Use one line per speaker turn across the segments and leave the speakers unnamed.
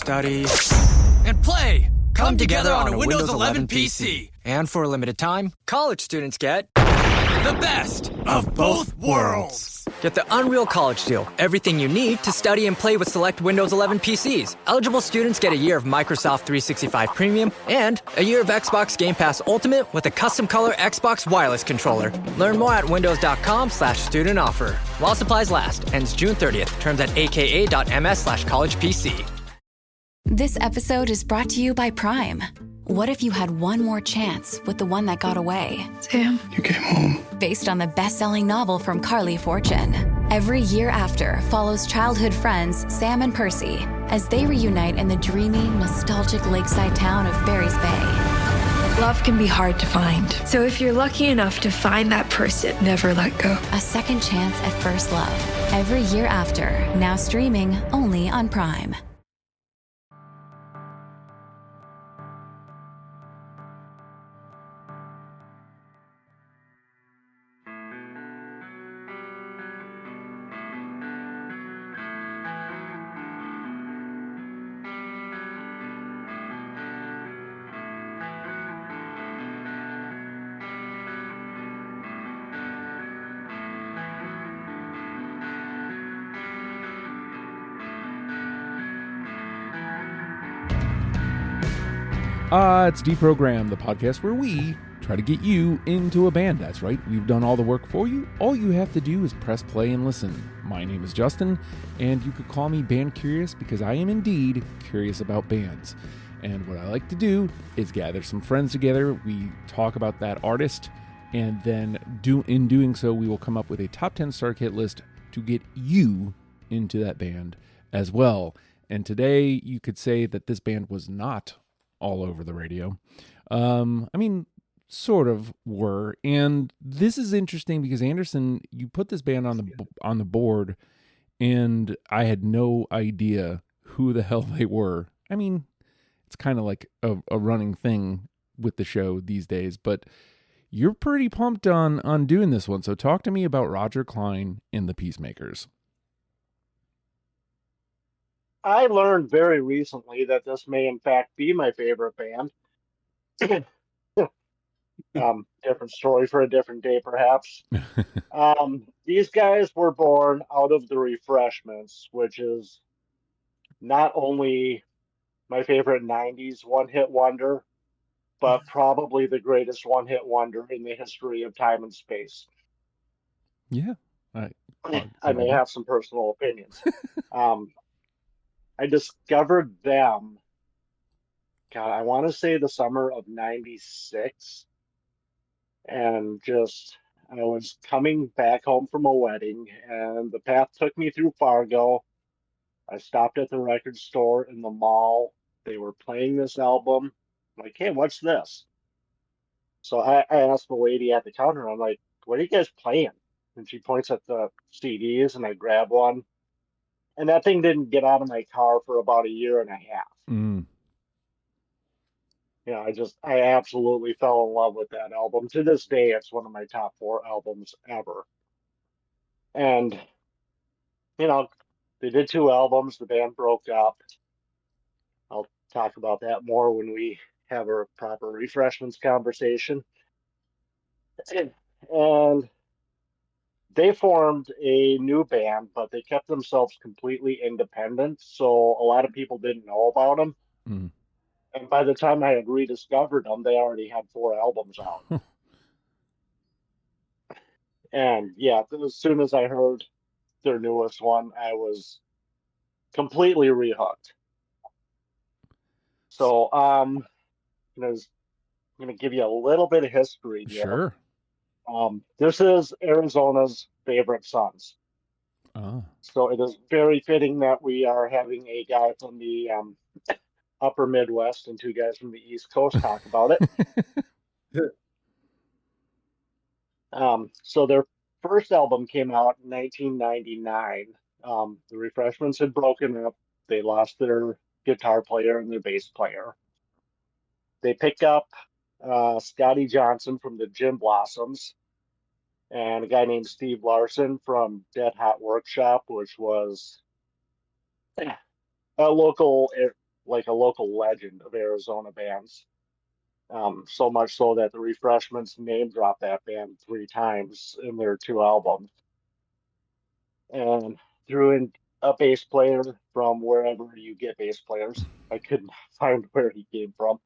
study,
and play come together on a Windows 11 PC.
And for a limited time, college students get
The best of both worlds.
Get the Unreal College Deal. Everything you need to study and play with select Windows 11 PCs. Eligible students get a year of Microsoft 365 Premium and a year of Xbox Game Pass Ultimate with a custom color Xbox wireless controller. Learn more at windows.com/student offer. While supplies last. Ends June 30th. Terms at aka.ms/collegepc.
This episode is brought to you by Prime. What if you had one more chance with the one that got away?
Sam, you came home.
Based on the best-selling novel from Carly Fortune. Every Year After follows childhood friends Sam and Percy as they reunite in the dreamy, nostalgic lakeside town of Barry's Bay.
Love can be hard to find. So if you're lucky enough to find that person, never let go.
A second chance at first love. Every Year After, now streaming only on Prime.
It's Deprogrammed, the podcast where we try to get you into a band. That's right, we've done all the work for you. All you have to do is press play and listen. My name is Justin, and you could call me Band Curious because I am indeed curious about bands. And what I like to do is gather some friends together. We talk about that artist, and then in doing so, we will come up with a top 10 start kit list to get you into that band as well. And today, you could say that this band was not all over the radio. Sort of were. And this is interesting because Anderson, you put this band on the board, and I had no idea who the hell they were. I mean, it's kind of like a running thing with the show these days, but you're pretty pumped on doing this one. So talk to me about Roger Clyne and the Peacemakers.
I learned very recently that this may in fact be my favorite band. Different story for a different day, perhaps. These guys were born out of the Refreshments, which is not only my favorite 90s one-hit wonder, but probably the greatest one-hit wonder in the history of time and space.
Yeah.
I may have some personal opinions. I discovered them, God, I want to say the summer of 96. And I was coming back home from a wedding, and the path took me through Fargo. I stopped at the record store in the mall. They were playing this album. I'm like, hey, what's this? So I asked the lady at the counter, I'm like, what are you guys playing? And she points at the CDs, and I grab one. And that thing didn't get out of my car for about a year and a half.
Mm.
I absolutely fell in love with that album. To this day, it's one of my top 4 albums ever. And, they did 2 albums. The band broke up. I'll talk about that more when we have our proper Refreshments conversation. And they formed a new band, but they kept themselves completely independent. So a lot of people didn't know about them.
Mm.
And by the time I had rediscovered them, they already had 4 albums out. And yeah, as soon as I heard their newest one, I was completely rehooked. So I was going to give you a little bit of history here.
Sure.
This is Arizona's favorite sons.
Oh.
So it is very fitting that we are having a guy from the upper Midwest and 2 guys from the East Coast talk about it. So their first album came out in 1999. The Refreshments had broken up. They lost their guitar player and their bass player. They pick up Scotty Johnson from the Gin Blossoms and a guy named Steve Larson from Dead Hot Workshop, which was a local like a local legend of Arizona bands. So much so that the Refreshments name dropped that band 3 times in their 2 albums. And threw in a bass player from wherever you get bass players. I couldn't find where he came from.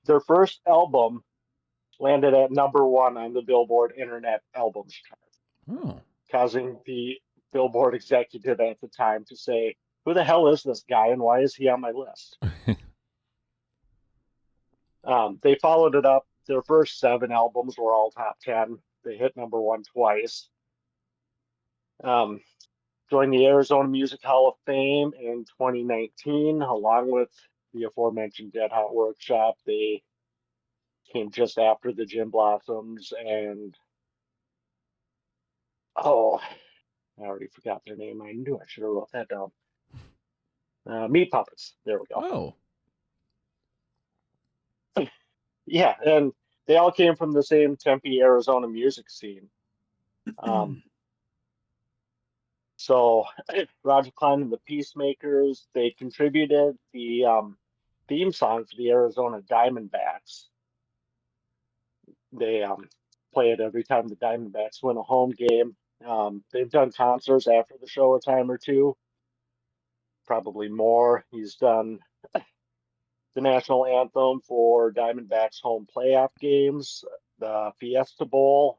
Their first album landed at #1 on the Billboard Internet Albums chart,
Oh.
causing the Billboard executive at the time to say, "Who the hell is this guy and why is he on my list?" They followed it up. Their first 7 albums were all top 10. They hit #1 twice. Um, Joined the Arizona Music Hall of Fame in 2019, along with the aforementioned Dead Hot Workshop. They came just after the Gin Blossoms and, oh, I already forgot their name. I knew I should have wrote that down. Meat Puppets. There we go.
Oh.
Yeah, and they all came from the same Tempe, Arizona music scene. So Roger Clyne and the Peacemakers, they contributed the theme song for the Arizona Diamondbacks. They play it every time the Diamondbacks win a home game. They've done concerts after the show a time or two, probably more. He's done the national anthem for Diamondbacks home playoff games, the Fiesta Bowl,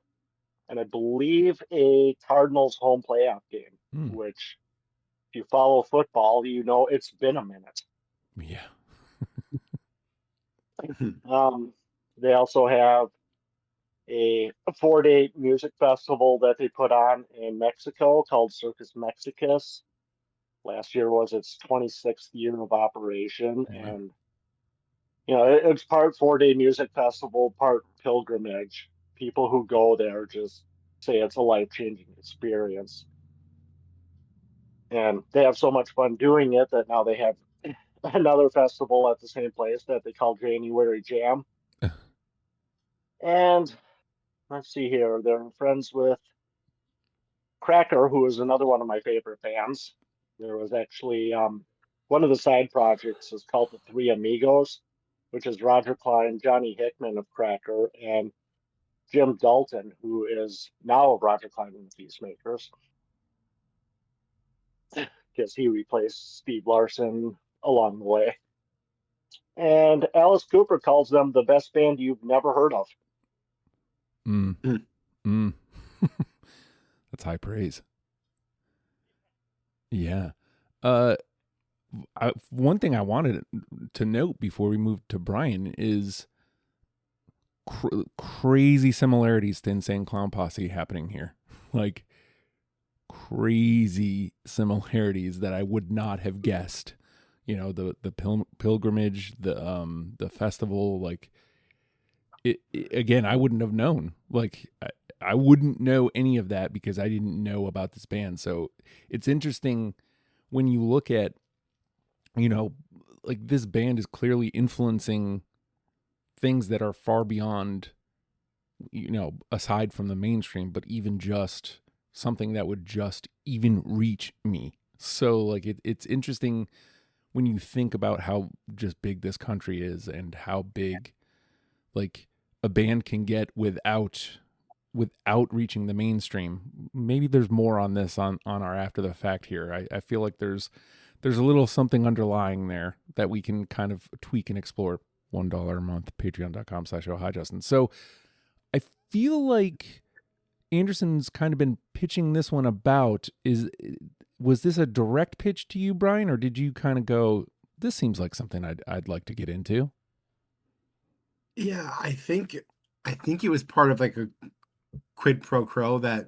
and I believe a Cardinals home playoff game, which, if you follow football, you know it's been a minute.
Yeah.
They also have a 4-day music festival that they put on in Mexico called Circus Mexicus. Last year was its 26th year of operation, and it's part 4-day music festival, part pilgrimage. People who go there just say it's a life-changing experience. And they have so much fun doing it that now they have another festival at the same place that they call January Jam. And let's see here, they're friends with Cracker, who is another one of my favorite bands. There was actually one of the side projects is called the Three Amigos, which is Roger Clyne, Johnny Hickman of Cracker, and Jim Dalton, who is now Roger Clyne and the Peacemakers, because he replaced Steve Larson along the way. And Alice Cooper calls them the best band you've never heard of.
That's high praise. Yeah. One thing I wanted to note before we move to Bryan is crazy similarities to Insane Clown Posse happening here. Like crazy similarities that I would not have guessed. The pilgrimage, the festival, like it again, I wouldn't have known. Like I wouldn't know any of that because I didn't know about this band. So it's interesting when you look at, like this band is clearly influencing things that are far beyond, aside from the mainstream, but even just something that would just even reach me. So like it's interesting when you think about how just big this country is and how big like a band can get without reaching the mainstream. Maybe there's more on this on our after the fact here. I feel like there's a little something underlying there that we can kind of tweak and explore. $1 a month, patreon.com/ohijustin. So I feel like Anderson's kind of been pitching this one about. Was this a direct pitch to you, Bryan, or did you kind of go, this seems like something I'd like to get into?
Yeah, I think it was part of like a quid pro quo that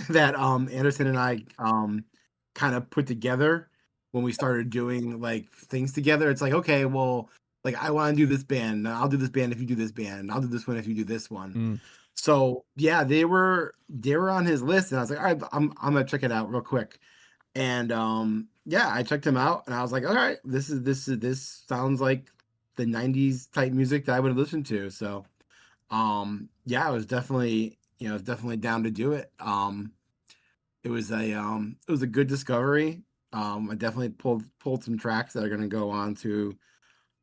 Anderson and I kind of put together when we started doing like things together. It's like, okay, well, like I want to do this band. I'll do this band if you do this band. I'll do this one if you do this one. So yeah, they were on his list, and I was like, all right, I'm gonna check it out real quick. And yeah, I checked him out, and I was like, all right, this sounds like the 90s type music that I would have listened to. So yeah, I was definitely down to do it. it was a good discovery. I definitely pulled some tracks that are going to go on to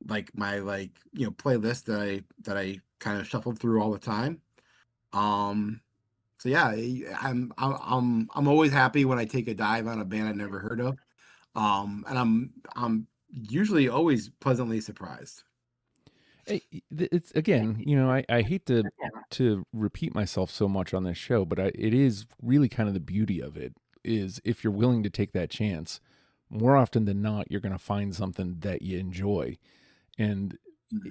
like my playlist that I kind of shuffled through all the time. So yeah, I'm always happy when I take a dive on a band I've never heard of. And I'm usually always pleasantly surprised.
It's again, I hate to repeat myself so much on this show, but it is really kind of the beauty of it is if you're willing to take that chance, more often than not, you're going to find something that you enjoy. And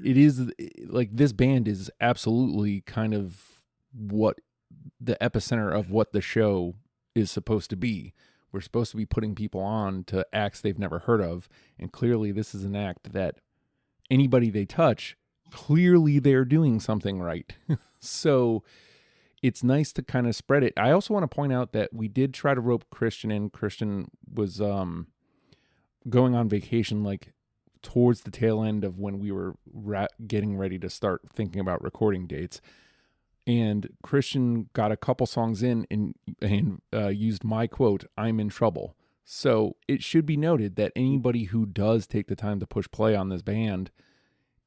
it is like this band is absolutely kind of what the epicenter of what the show is supposed to be. We're supposed to be putting people on to acts they've never heard of. And clearly this is an act that anybody they touch, clearly they're doing something right. So it's nice to kind of spread it. I also want to point out that we did try to rope Christian in. Christian was going on vacation like towards the tail end of when we were getting ready to start thinking about recording dates. And Christian got a couple songs in and used my quote, "I'm in trouble." So it should be noted that anybody who does take the time to push play on this band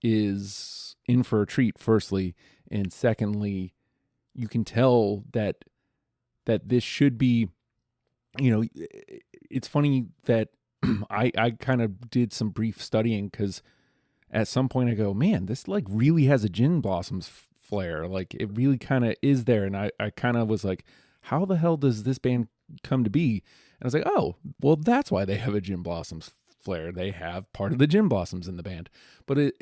is in for a treat, firstly. And secondly, you can tell that this should be, it's funny that I kind of did some brief studying because at some point I go, man, this like really has a Gin Blossoms flair. Like it really kind of is there. And I kind of was like, how the hell does this band come to be? And I was like, oh, well, that's why they have a Gin Blossoms flair. They have part of the Gin Blossoms in the band. But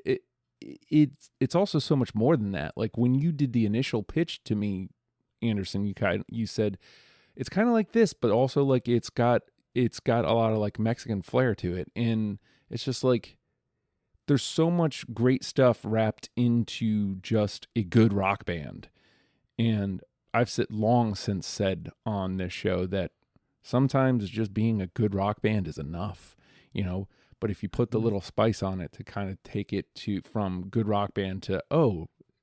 it's also so much more than that. Like when you did the initial pitch to me, Anderson, you said it's kind of like this, but also like it's got a lot of like Mexican flair to it. And it's just like there's so much great stuff wrapped into just a good rock band. And I've long since said on this show that sometimes just being a good rock band is enough, but if you put the little spice on it to kind of take it from good rock band to,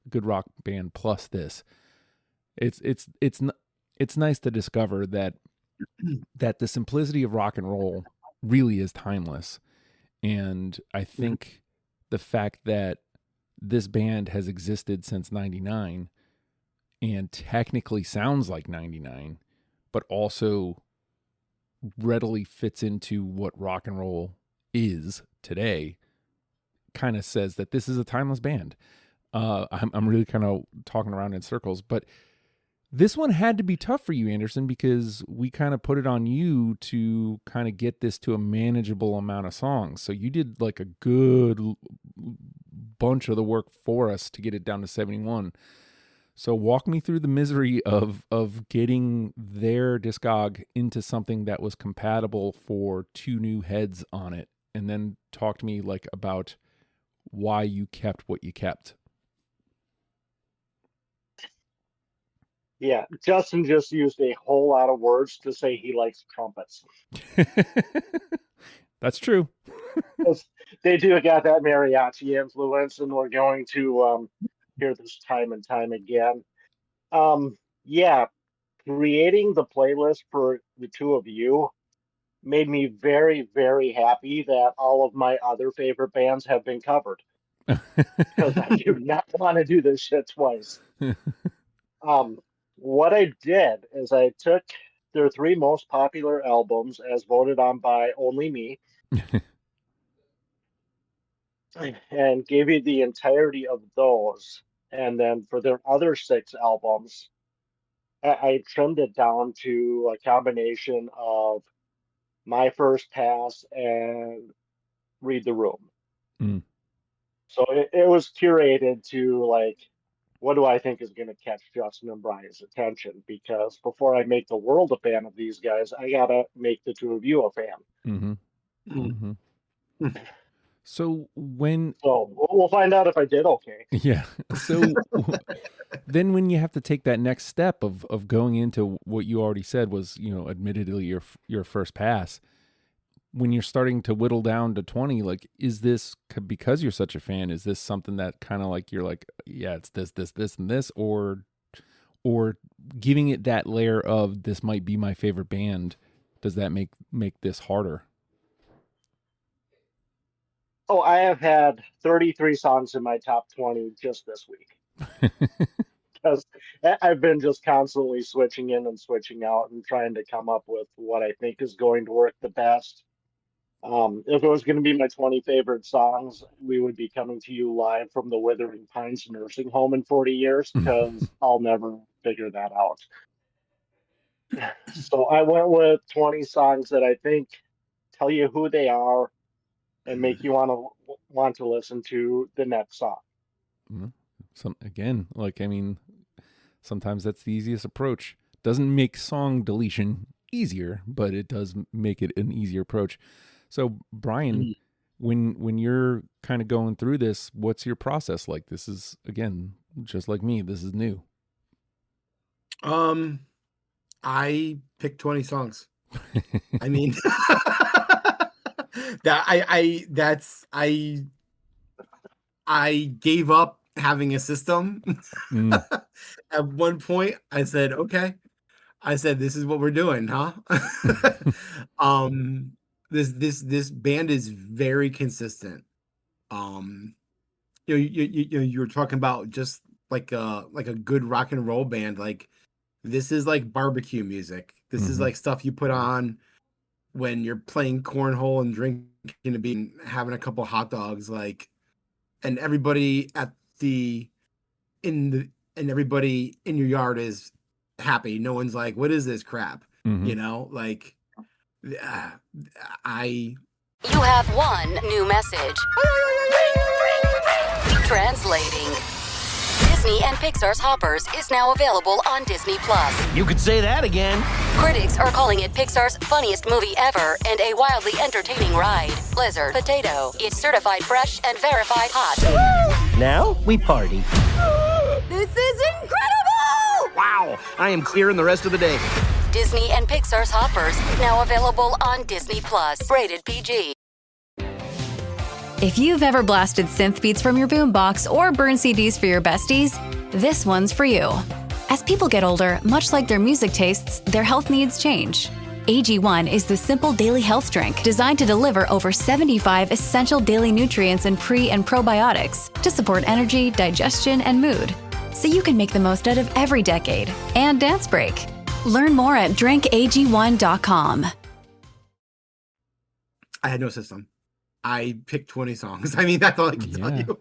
good rock band plus this, it's nice to discover that the simplicity of rock and roll really is timeless. And I think the fact that this band has existed since 99 and technically sounds like 99, but also readily fits into what rock and roll is today, kind of says that this is a timeless band. I'm really kind of talking around in circles, but this one had to be tough for you, Anderson, because we kind of put it on you to kind of get this to a manageable amount of songs. So you did like a good bunch of the work for us to get it down to 71. So walk me through the misery of getting their discog into something that was compatible for two new heads on it, and then talk to me like about why you kept what you kept.
Yeah, Justin just used a whole lot of words to say he likes trumpets.
That's true.
They do got that mariachi influence, and we're going to hear this time and time again. Yeah, creating the playlist for the two of you made me very, very happy that all of my other favorite bands have been covered. Because I do not want to do this shit twice. What I did is I took their three most popular albums as voted on by only me and gave you the entirety of those. And then for their other six albums, I trimmed it down to a combination of My First Pass and Read the Room.
Mm.
So it was curated to like, what do I think is going to catch Justin and Brian's attention? Because before I make the world a fan of these guys, I got to make the two of you a fan.
Mm-hmm. Mm-hmm. So
we'll find out if I did okay.
Yeah. So then when you have to take that next step of going into what you already said was, admittedly your first pass, when you're starting to whittle down to 20, like, is this because you're such a fan? Is this something that kind of like, you're like, yeah, it's this, and this, or or giving it that layer of this might be my favorite band, does that make this harder?
Oh, I have had 33 songs in my top 20 just this week. Because I've been just constantly switching in and switching out and trying to come up with what I think is going to work the best. If it was going to be my 20 favorite songs, we would be coming to you live from the Withering Pines nursing home in 40 years because I'll never figure that out. So I went with 20 songs that I think tell you who they are and make you want to listen to the next song.
Again, like, I mean, sometimes that's the easiest approach. Doesn't make song deletion easier, but it does make it an easier approach. So, Bryan, when you're kind of going through this, what's your process like? This is, again, just like me, this is new.
I picked 20 songs. I mean, I gave up having a system. At one point, I said, okay. I said, this is what we're doing, huh? This band is very consistent. You were talking about just like a good rock and roll band. Like, this is like barbecue music. This is like stuff you put on when you're playing cornhole and drinking a beer and having a couple hot dogs. Like, and everybody everybody in your yard is happy. No one's like, what is this crap? You know, like,
You have one new message. Translating. Disney and Pixar's Hoppers is now available on Disney+.
You could say that again.
Critics are calling it Pixar's funniest movie ever and a wildly entertaining ride. Blizzard Potato. It's certified fresh and verified hot.
Now we party.
This is incredible!
Wow, I am clearing the rest of the day.
Disney and Pixar's Hoppers, now available on Disney+. Rated PG. If you've ever blasted synth beats from your boombox or burned CDs for your besties, this one's for you. As people get older, much like their music tastes, their health needs change. AG1 is the simple daily health drink designed to deliver over 75 essential daily nutrients and pre- and probiotics to support energy, digestion, and mood, so you can make the most out of every decade and dance break. Learn more at drinkag1.com.
I had no system. I picked 20 songs. I mean, that's all I can tell you.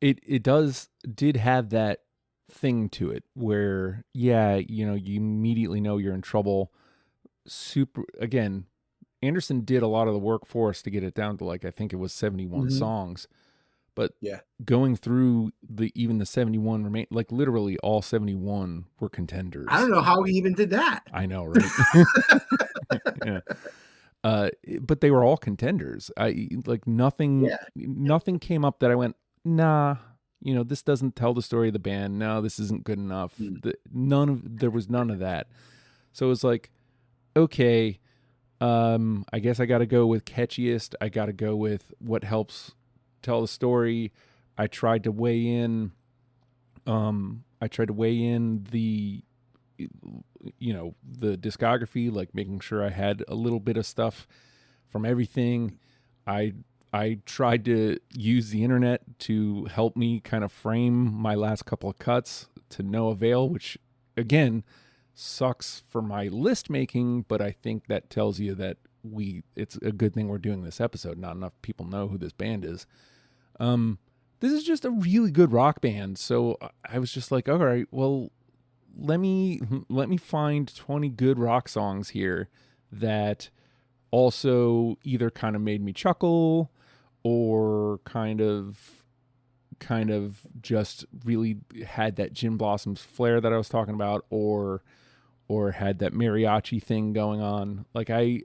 It did have that thing to it where, you know, you immediately know you're in trouble. Again, Anderson did a lot of the work for us to get it down to, like, I think it was 71 songs. But going through even the 71 like literally all 71 were contenders.
I don't know how he even did that.
I know, right? Yeah. But they were all contenders. Nothing came up that I went, nah, you know, this doesn't tell the story of the band. No, this isn't good enough. There was none of that. So it was like, okay, I guess I got to go with catchiest. I got to go with what helps tell the story. I tried to weigh in the, you know, the discography, like making sure I had a little bit of stuff from everything. I tried to use the internet to help me kind of frame my last couple of cuts to no avail, which again sucks for my list making, but I think that tells you that it's a good thing we're doing this episode. Not enough people know who this band is. This is just a really good rock band. So I was just like, all right, well, let me find 20 good rock songs here that also either kind of made me chuckle or kind of just really had that Gin Blossoms flair that I was talking about, or had that mariachi thing going on. Like I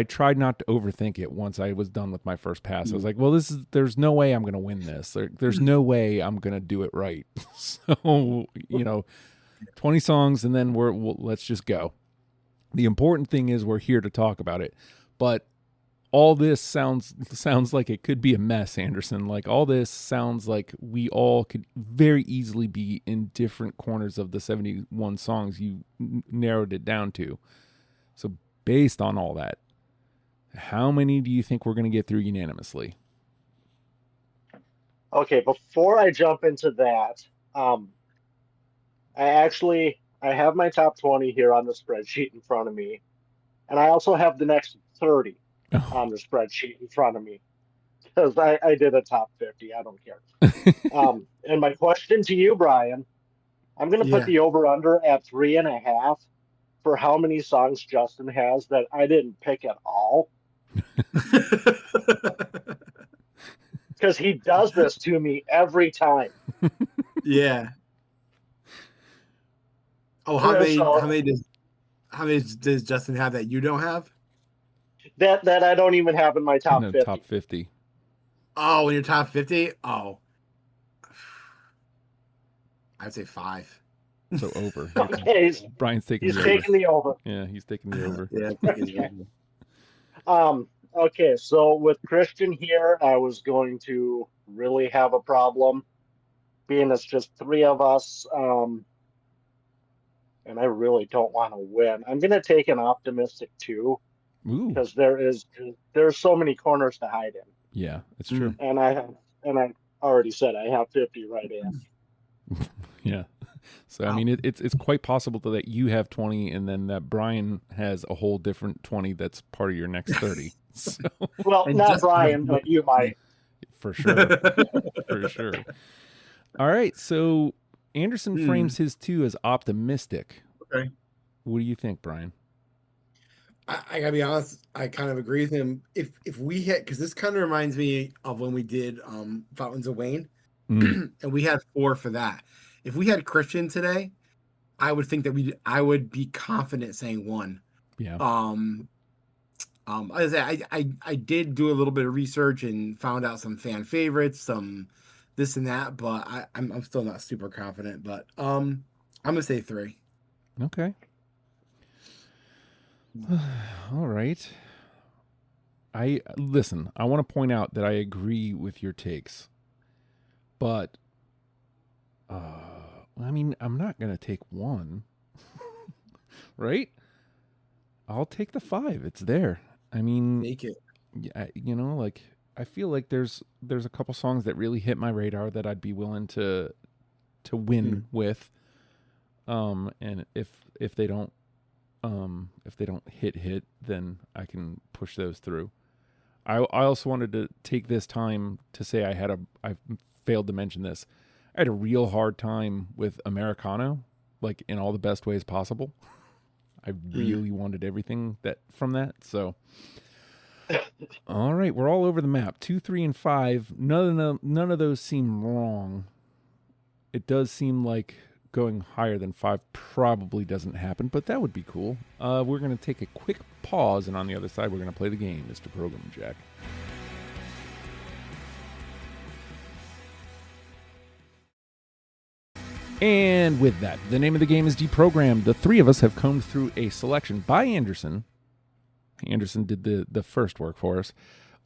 tried not to overthink it once I was done with my first pass. I was like, well, there's no way I'm going to win this. There's no way I'm going to do it right. So, you know, 20 songs and then let's just go. The important thing is we're here to talk about it. But all this sounds like it could be a mess, Anderson. Like all this sounds like we all could very easily be in different corners of the 71 songs you narrowed it down to. So based on all that, how many do you think we're going to get through unanimously?
Okay, before I jump into that, I have my top 20 here on the spreadsheet in front of me, and I also have the next 30 on the spreadsheet in front of me because I did a top 50. I don't care. And my question to you, Brian, I'm going to put the over/under at 3.5 for how many songs Justin has that I didn't pick at all. Because he does this to me every time.
Yeah. Oh, how many does Justin have that you don't have?
That I don't even have in my top 50.
Top 50.
Oh, in your top 50? Oh. I'd say 5.
So over.
Okay.
Brian's taking
the over.
Yeah, he's taking the over.
Yeah. Okay, so with Christian here, I was going to really have a problem, being it's just 3 of us, and I really don't want to win. I'm going to take an optimistic 2, because there's so many corners to hide in.
Yeah, it's true.
And I already said I have 50 right in.
Yeah. So I mean, it's quite possible that you have 20, and then that Brian has a whole different 20 that's part of your next 30. So.
Well, not Brian, but you might.
For sure. For sure. All right. So Anderson frames his 2 as optimistic.
Okay.
What do you think, Brian?
I gotta be honest, I kind of agree with him. If we hit, because this kind of reminds me of when we did Fountains of Wayne, and we had 4 for that. If we had Christian today, I would think that I would be confident saying 1.
Yeah.
As I did do a little bit of research and found out some fan favorites, some this and that, but I'm still not super confident. But I'm gonna say 3.
Okay. All right. I want to point out that I agree with your takes, but I mean, I'm not gonna take 1, right? I'll take the 5. It's there. I mean,
make it.
Yeah, like I feel like there's a couple songs that really hit my radar that I'd be willing to win with. And if they don't hit, then I can push those through. I also wanted to take this time to say I failed to mention this. I had a real hard time with Americano, like in all the best ways possible. I really wanted everything from that. So, all right, we're all over the map. 2, 3, and 5. None of those seem wrong. It does seem like going higher than 5 probably doesn't happen, but that would be cool. We're going to take a quick pause, and on the other side, we're going to play the game, Mr. Program Jack. And with that, the name of the game is Deprogrammed. The 3 of us have combed through a selection by Anderson. Anderson did the first work for us,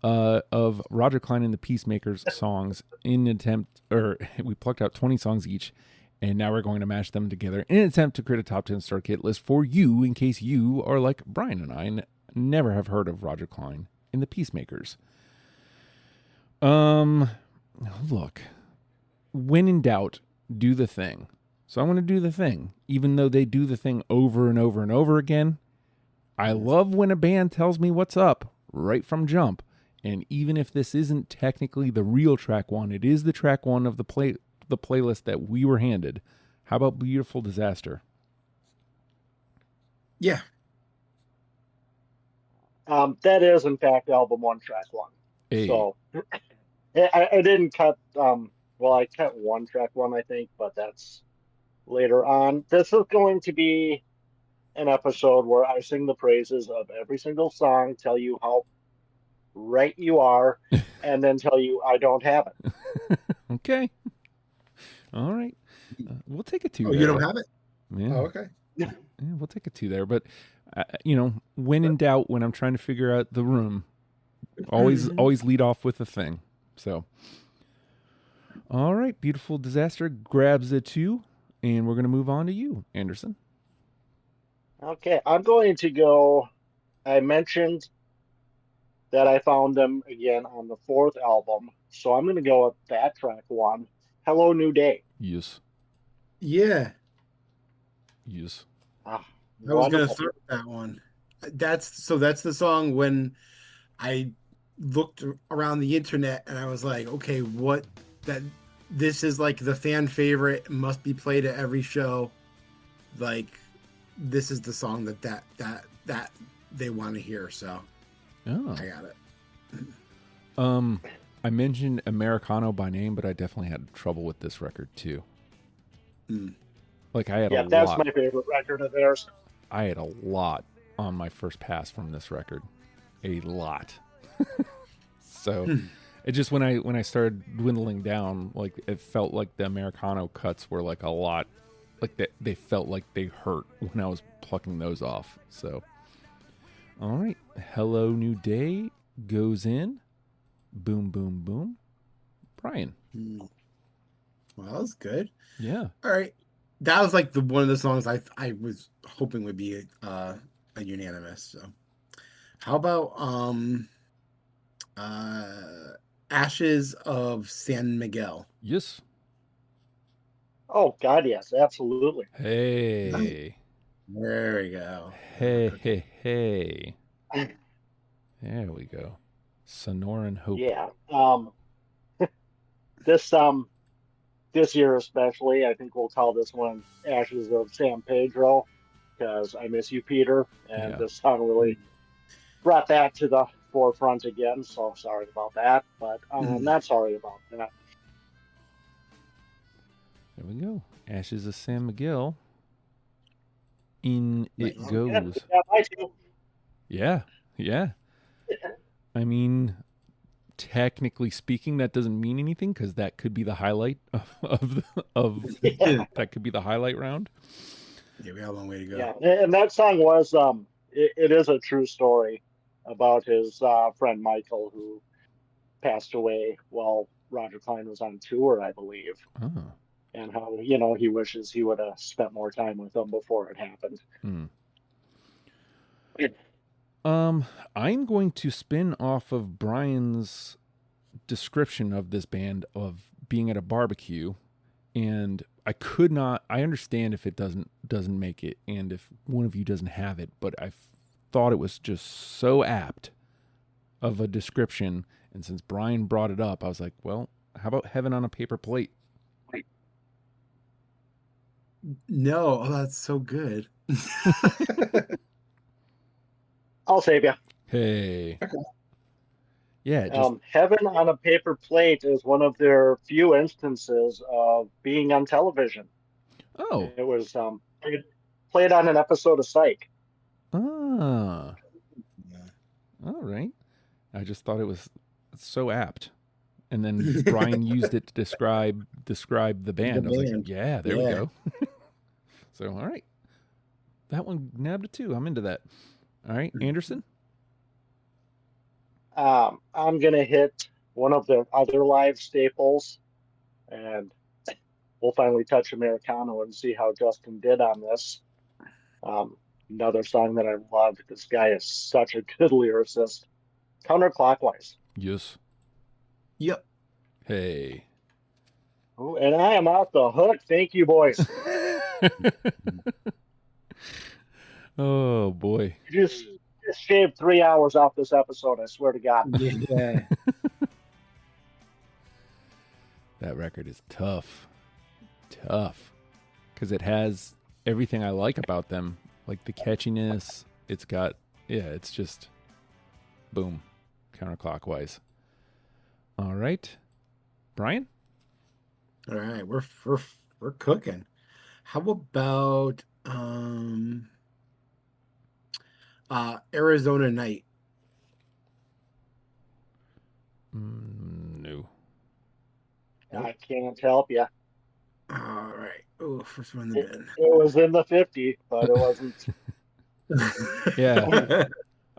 of Roger Clyne and the Peacemakers songs we plucked out 20 songs each, and now we're going to mash them together in an attempt to create a top 10 start kit list for you, in case you are like Brian and I never have heard of Roger Clyne and the Peacemakers. Look, when in doubt, do the thing. So I want to do the thing, even though they do the thing over and over and over again. I love when a band tells me what's up right from jump. And even if this isn't technically the real track 1, it is the track 1 of the playlist that we were handed. How about Beautiful Disaster?
Yeah.
That is, in fact, album 1, track 1.
Hey.
So I didn't cut, I cut 1, track 1, I think, but that's later on. This is going to be an episode where I sing the praises of every single song, tell you how right you are, and then tell you I don't have it.
Okay. All right. We'll take a 2
Oh,
there.
you don't have it?
Yeah.
Oh, okay.
Yeah, we'll take a 2 there. But, when in doubt, when I'm trying to figure out the room, Always lead off with a thing. So, all right, Beautiful Disaster grabs a 2, and we're going to move on to you, Anderson.
Okay, I'm going to go. I mentioned that I found them again on the 4th album, so I'm going to go with that track 1, Hello New Day.
Yes.
Yeah.
Yes.
Ah,
I was going to
wonderful.
start with that one. That's the song when I looked around the internet and I was like, okay, this is like the fan favorite, must be played at every show. Like, this is the song that they want to hear. So
Oh.
I got it.
I mentioned Americano by name, but I definitely had trouble with this record too. Like I had a lot.
Yeah, that's my favorite record of theirs.
I had a lot on my first pass from this record. A lot. So it just when I started dwindling down, like it felt like the Americano cuts were like a lot, like they felt like they hurt when I was plucking those off. So all right, Hello New Day goes in. Boom, boom, boom. Brian.
Well, that was good.
Yeah.
All right. That was like one of the songs I was hoping would be a unanimous. So how about Ashes of San Miguel?
Yes.
Oh God, yes, absolutely.
Hey.
There we go.
Hey. There we go. Sonoran Hope.
Yeah. This year especially, I think we'll call this one Ashes of San Pedro, because I Miss You, Peter, and this song really brought that to the forefront again. So sorry about that, but not sorry about that.
There we go. Ashes of San Miguel. In it goes. Yeah. I mean, technically speaking, that doesn't mean anything because that could be the highlight of that could be the highlight round.
Yeah, we got a long way to go.
Yeah, and that song was it is a true story about his friend Michael, who passed away while Roger Clyne was on tour, I believe.
Oh.
And how he wishes he would have spent more time with them before it happened.
I'm going to spin off of Brian's description of this band of being at a barbecue, and I understand if it doesn't make it, and if one of you doesn't have it, but I thought it was just so apt of a description, and since Brian brought it up, I was like, well, how about Heaven on a Paper Plate?
No, that's so good.
I'll save you.
Hey. Okay. Yeah.
Heaven on a Paper Plate is one of their few instances of being on television.
Oh.
It was played on an episode of Psych.
Ah. All right. I just thought it was so apt. And then Brian used it to describe the band. I was like, yeah, there we go. So, all right. That one nabbed it too. I'm into that. All right, Anderson?
I'm going to hit one of their other live staples, and we'll finally touch Americano and see how Justin did on this. Another song that I love. This guy is such a good lyricist. Counterclockwise.
Yes.
Yep.
Hey.
Oh, and I am off the hook. Thank you, boys.
Oh, boy.
You just shaved 3 hours off this episode, I swear to God.
Yeah.
That record is tough. Because it has everything I like about them. Like the catchiness. It's got, it's just boom. Counterclockwise. All right. Brian?
All right, we're cooking. How about Arizona Night?
No.
I can't help you.
All right. Oh, first one in the bin.
It was in the 50, but it wasn't.
Yeah.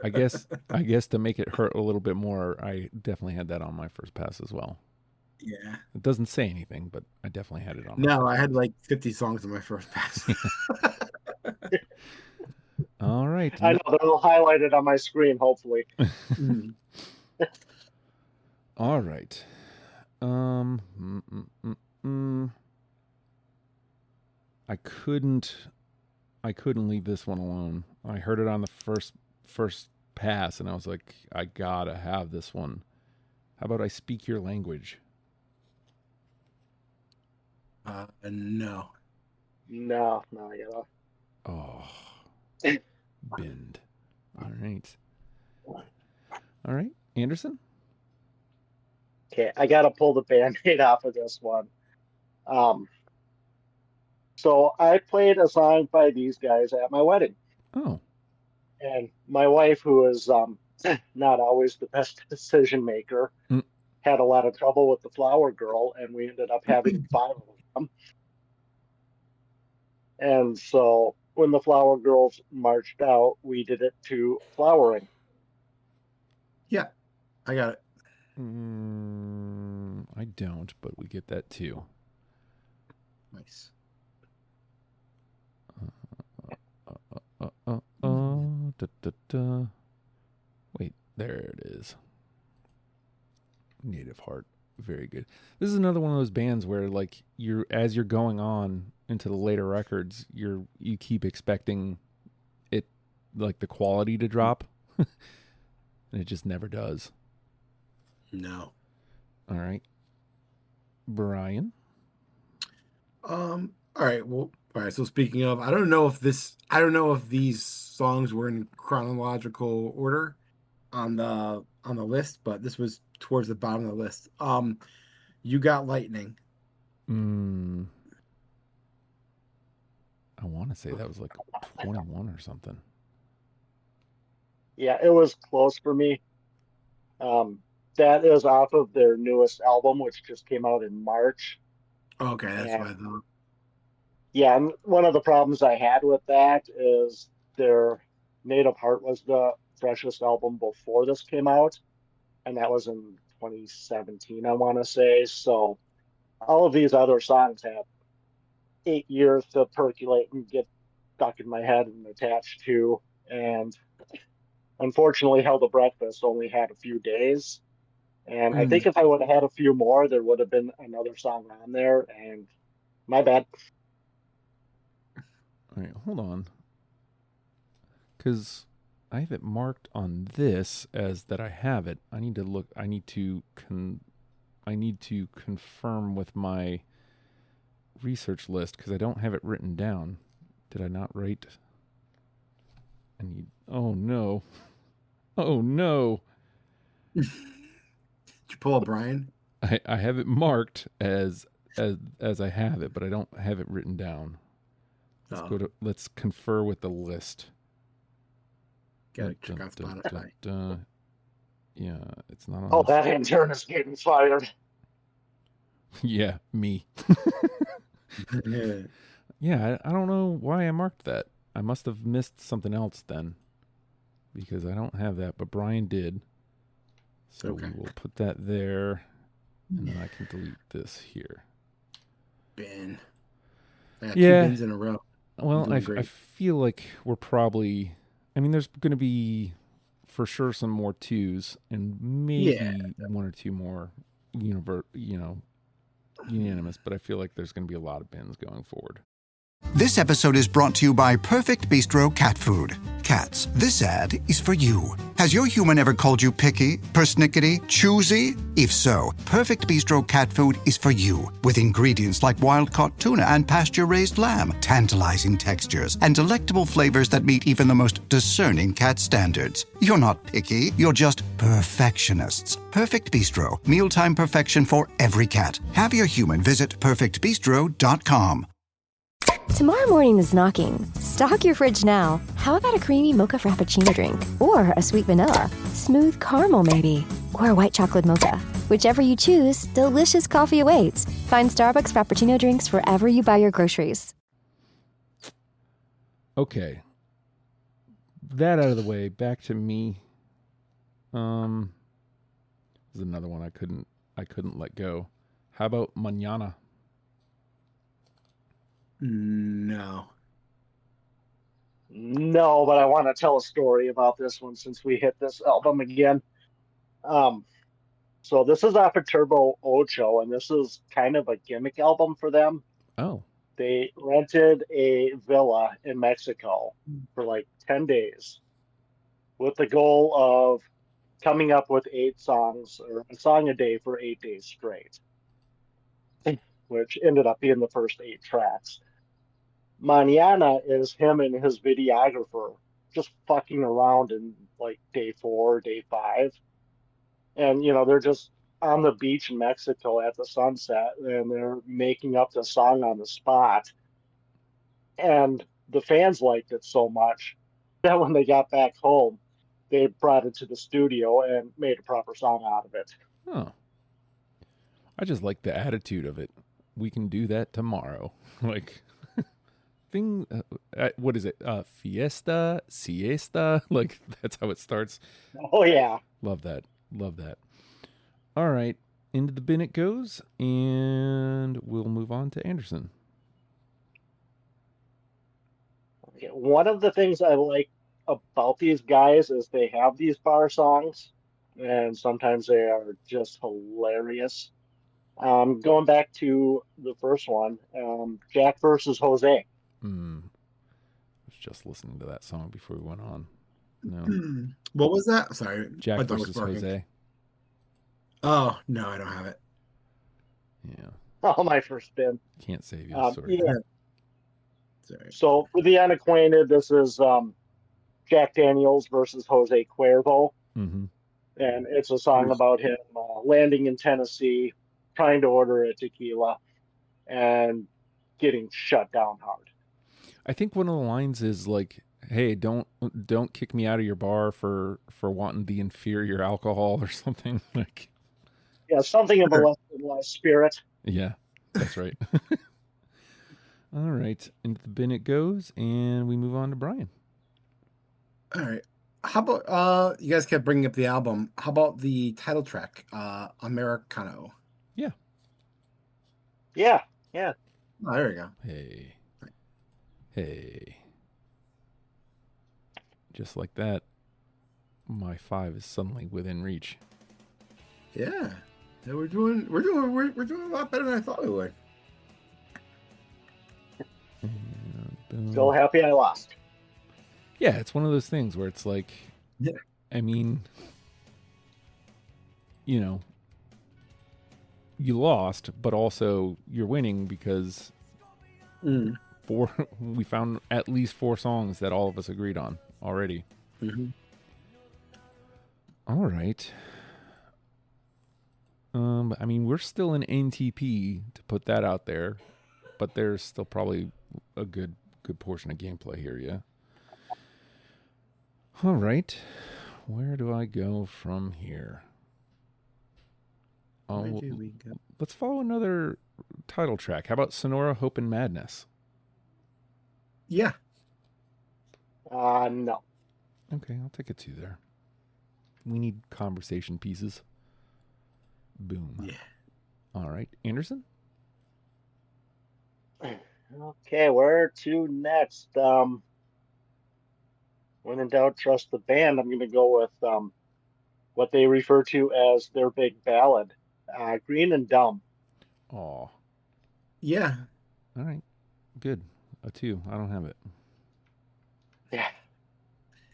I guess to make it hurt a little bit more, I definitely had that on my first pass as well.
Yeah.
It doesn't say anything, but I definitely had it on.
No, I had like 50 songs on my first pass.
All right.
I know they'll highlight it on my screen, hopefully.
All right. I couldn't leave this one alone. I heard it on the first pass, and I was like, I gotta have this one. How about I Speak Your Language?
No.
No, I gotta.
Oh, bend. All right, Anderson.
Okay, I gotta pull the Band-Aid off of this one. So I played a song by these guys at my wedding.
Oh.
And my wife, who is not always the best decision maker, had a lot of trouble with the Flower Girl, and we ended up having 5 of them. And so when the Flower Girls marched out, we did it to Flowering.
Yeah, I got it.
I don't, but we get that too.
Nice.
Wait, there it is. Native Heart. Very good. This is another one of those bands where, like, as you're going on into the later records, you keep expecting it, like, the quality to drop, and it just never does.
No.
All right, Bryan.
All right. Well, all right. So speaking of, I don't know if these songs were in chronological order on the list, but this was towards the bottom of the list. You Got Lightning.
I want to say that was like 21 or something.
Yeah, it was close for me. That is off of their newest album, which just came out in March.
Okay, that's what I thought.
Yeah, and one of the problems I had with that is their Native Heart was the freshest album before this came out, and that was in 2017, I want to say. So all of these other songs have 8 years to percolate and get stuck in my head and attached to. And unfortunately, Hell to Breakfast only had a few days. And I think if I would have had a few more, there would have been another song on there. And my bad.
All right, hold on. Because I have it marked on this as that I have it. I need to look. I need to confirm with my research list because I don't have it written down. Did I not write? Oh no. Oh no.
Did you pull a Bryan?
I have it marked as I have it, but I don't have it written down. Let's confer with the list.
Gotta check out Spotify.
Yeah, it's not on.
Oh, that intern is getting fired.
Yeah, me. Yeah, I don't know why I marked that. I must have missed something else then, because I don't have that, but Bryan did. So we will put that there, and then I can delete this here.
Ben. I got
2
bins in a row.
Well, I feel like we're probably... I mean, there's going to be, for sure, some more 2s, and maybe 1 or 2 more unanimous, but I feel like there's going to be a lot of bins going forward.
This episode is brought to you by Perfect Bistro Cat Food. Cats, this ad is for you. Has your human ever called you picky, persnickety, choosy? If so, Perfect Bistro Cat Food is for you. With ingredients like wild-caught tuna and pasture-raised lamb, tantalizing textures, and delectable flavors that meet even the most discerning cat standards. You're not picky, you're just perfectionists. Perfect Bistro, mealtime perfection for every cat. Have your human visit perfectbistro.com.
Tomorrow morning is knocking. Stock your fridge now. How about a creamy mocha frappuccino drink? Or a sweet vanilla? Smooth caramel, maybe? Or a white chocolate mocha? Whichever you choose, delicious coffee awaits. Find Starbucks Frappuccino drinks wherever you buy your groceries.
Okay. that out of the way, back to me. There's another one I couldn't let go. How about Mañana?
No.
No, but I want to tell a story about this one since we hit this album again. So this is off of Turbo Ocho, and this is kind of a gimmick album for them.
Oh.
They rented a villa in Mexico for like 10 days with the goal of coming up with 8 songs or a song a day for 8 days straight, which ended up being the first 8 tracks. Mañana is him and his videographer just fucking around in like day 4, day 5. And, they're just on the beach in Mexico at the sunset and they're making up the song on the spot. And the fans liked it so much that when they got back home, they brought it to the studio and made a proper song out of it.
Oh. I just like the attitude of it. We can do that tomorrow. Like, what is it? Fiesta, siesta? Like, that's how it starts.
Oh, yeah.
Love that. All right. Into the bin it goes, and we'll move on to Anderson.
Okay. One of the things I like about these guys is they have these bar songs, and sometimes they are just hilarious. Going back to the first one, Jack versus Jose.
I was just listening to that song before we went on. No.
What was that? Sorry.
Jack versus Jose.
Oh, no, I don't have it.
Yeah.
Oh, my first spin.
Can't save you.
Yeah.
Sorry.
So, for the unacquainted, this is Jack Daniels versus Jose Cuervo.
Mm-hmm.
And it's a song about him landing in Tennessee, trying to order a tequila, and getting shut down hard.
I think one of the lines is like, "Hey, don't kick me out of your bar for wanting the inferior alcohol," or something like.
Yeah, something of a less than less spirit.
Yeah, that's right. All right, into the bin it goes, and we move on to Bryan.
All right. How about you guys kept bringing up the album? How about the title track, Americano?
Yeah.
Yeah.
Oh, there we go.
Hey. Just like that, my 5 is suddenly within reach.
Yeah, we're doing a lot better than I thought we would.
Still happy I lost.
Yeah, it's one of those things where it's like,
yeah.
I mean, you lost, but also you're winning because we found at least 4 songs that all of us agreed on already.
Mm-hmm.
All right. I mean, we're still in NTP to put that out there, but there's still probably a good portion of gameplay here, yeah? All right. Where do I go from here?
Where do we go?
Let's follow another title track. How about Sonora, Hope, and Madness?
Yeah.
No.
Okay, I'll take a 2 there. We need conversation pieces. Boom.
Yeah.
All right. Anderson?
Okay, where to next? When in doubt, trust the band. I'm going to go with what they refer to as their big ballad, Green and Dumb.
Aw.
Yeah.
All right. Good. A 2. I don't have it.
Yeah.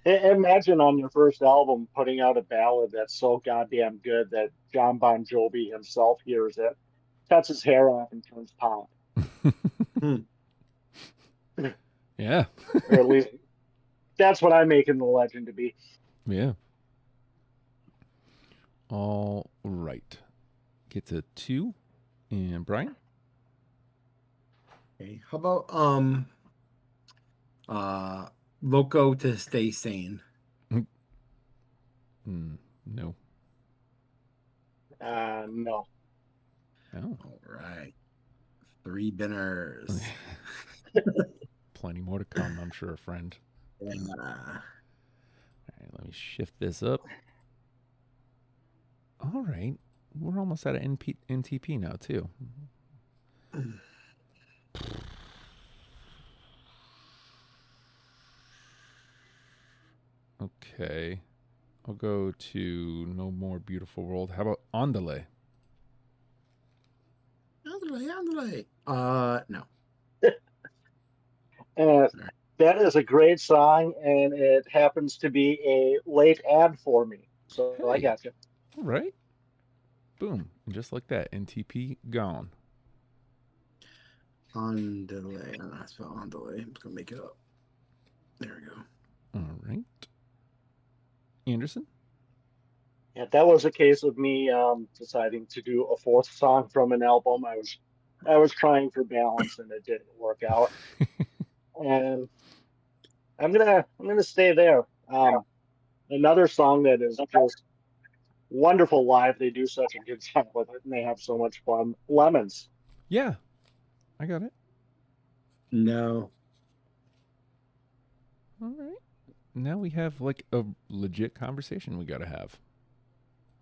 Imagine on your first album putting out a ballad that's so goddamn good that John Bon Jovi himself hears it, cuts his hair off, and turns pop.
Yeah.
Or at least that's what I'm making the legend to be.
Yeah. All right. Get to 2. And Bryan?
Okay. How about Loco to Stay Sane?
No.
No.
Oh.
All right. 3 binners.
Plenty more to come, I'm sure, friend.
Yeah.
right, let me shift this up. All right. We're almost at an NTP now, too. Okay. I'll go to No More Beautiful World. How about Andale?
Andale. No.
That is a great song, and it happens to be a late ad for me. So I
Hey.
got you.
All right. Boom. And just like that, NTP gone.
Andale. I don't know how to spell Andale. I'm just going to make it up. There we go.
All right. Anderson?
Yeah, that was a case of me deciding to do a fourth song from an album. I was trying for balance, and it didn't work out. And I'm gonna stay there. Another song that is just wonderful live. They do such a good job with it, and they have so much fun. Lemons.
Yeah, I got it.
No.
All right. Now we have like a legit conversation we got to have.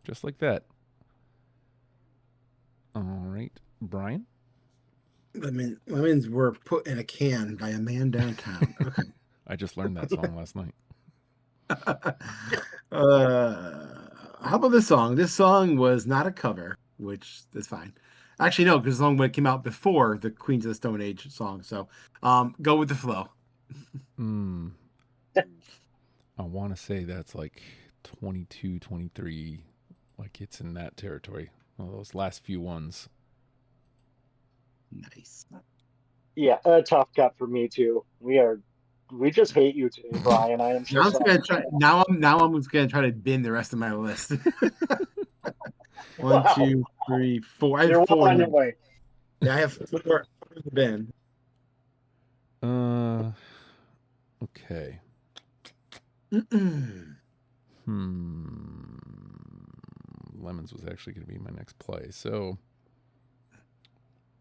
Just like that. All right. Brian?
Lemons were put in a can by a man downtown. Okay.
I just learned that song last night.
How about this song? This song was not a cover, which is fine. Actually, no, because the song came out before the Queens of the Stone Age song. So go with the flow.
I want to say that's like 22, 23. Like it's in that territory. Well, those last few ones.
Nice.
Yeah, a tough cut for me too. We just hate you today, Brian. I am so sorry.
Now I'm just gonna try to bin the rest of my list. 1, 2, 3, 4. I have 4
on your way.
Yeah, I have 4 to bin.
Okay. Lemons was actually going to be my next play. So,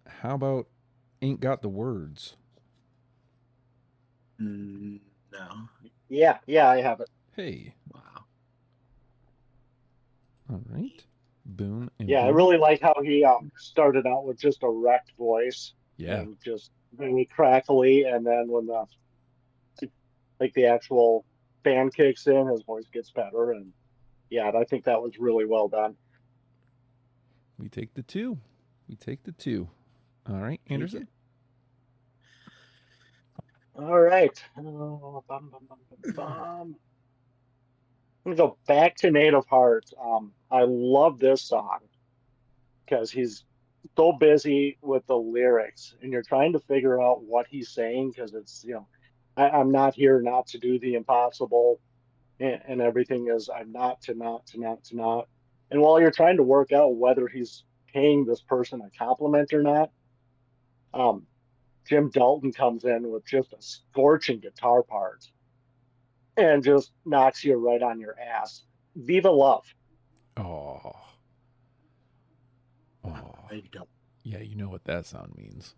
how about Ain't Got the Words?
No.
Yeah, I have it.
Hey.
Wow.
All right. Boom. And
yeah,
boom.
I really like how he started out with just a wrecked voice.
Yeah.
And just really crackly, and then when the actual band kicks in, his voice gets better, and yeah, I think that was really well done.
We take the 2. All right, Anderson.
All right. I'm gonna go back to Native Heart. I love this song because he's so busy with the lyrics, and you're trying to figure out what he's saying because it's I'm not here not to do the impossible, and everything is I'm not to not to not to not. And while you're trying to work out whether he's paying this person a compliment or not, Jim Dalton comes in with just a scorching guitar part and just knocks you right on your ass. Viva Love.
Oh.
I don't.
Yeah, you know what that sound means.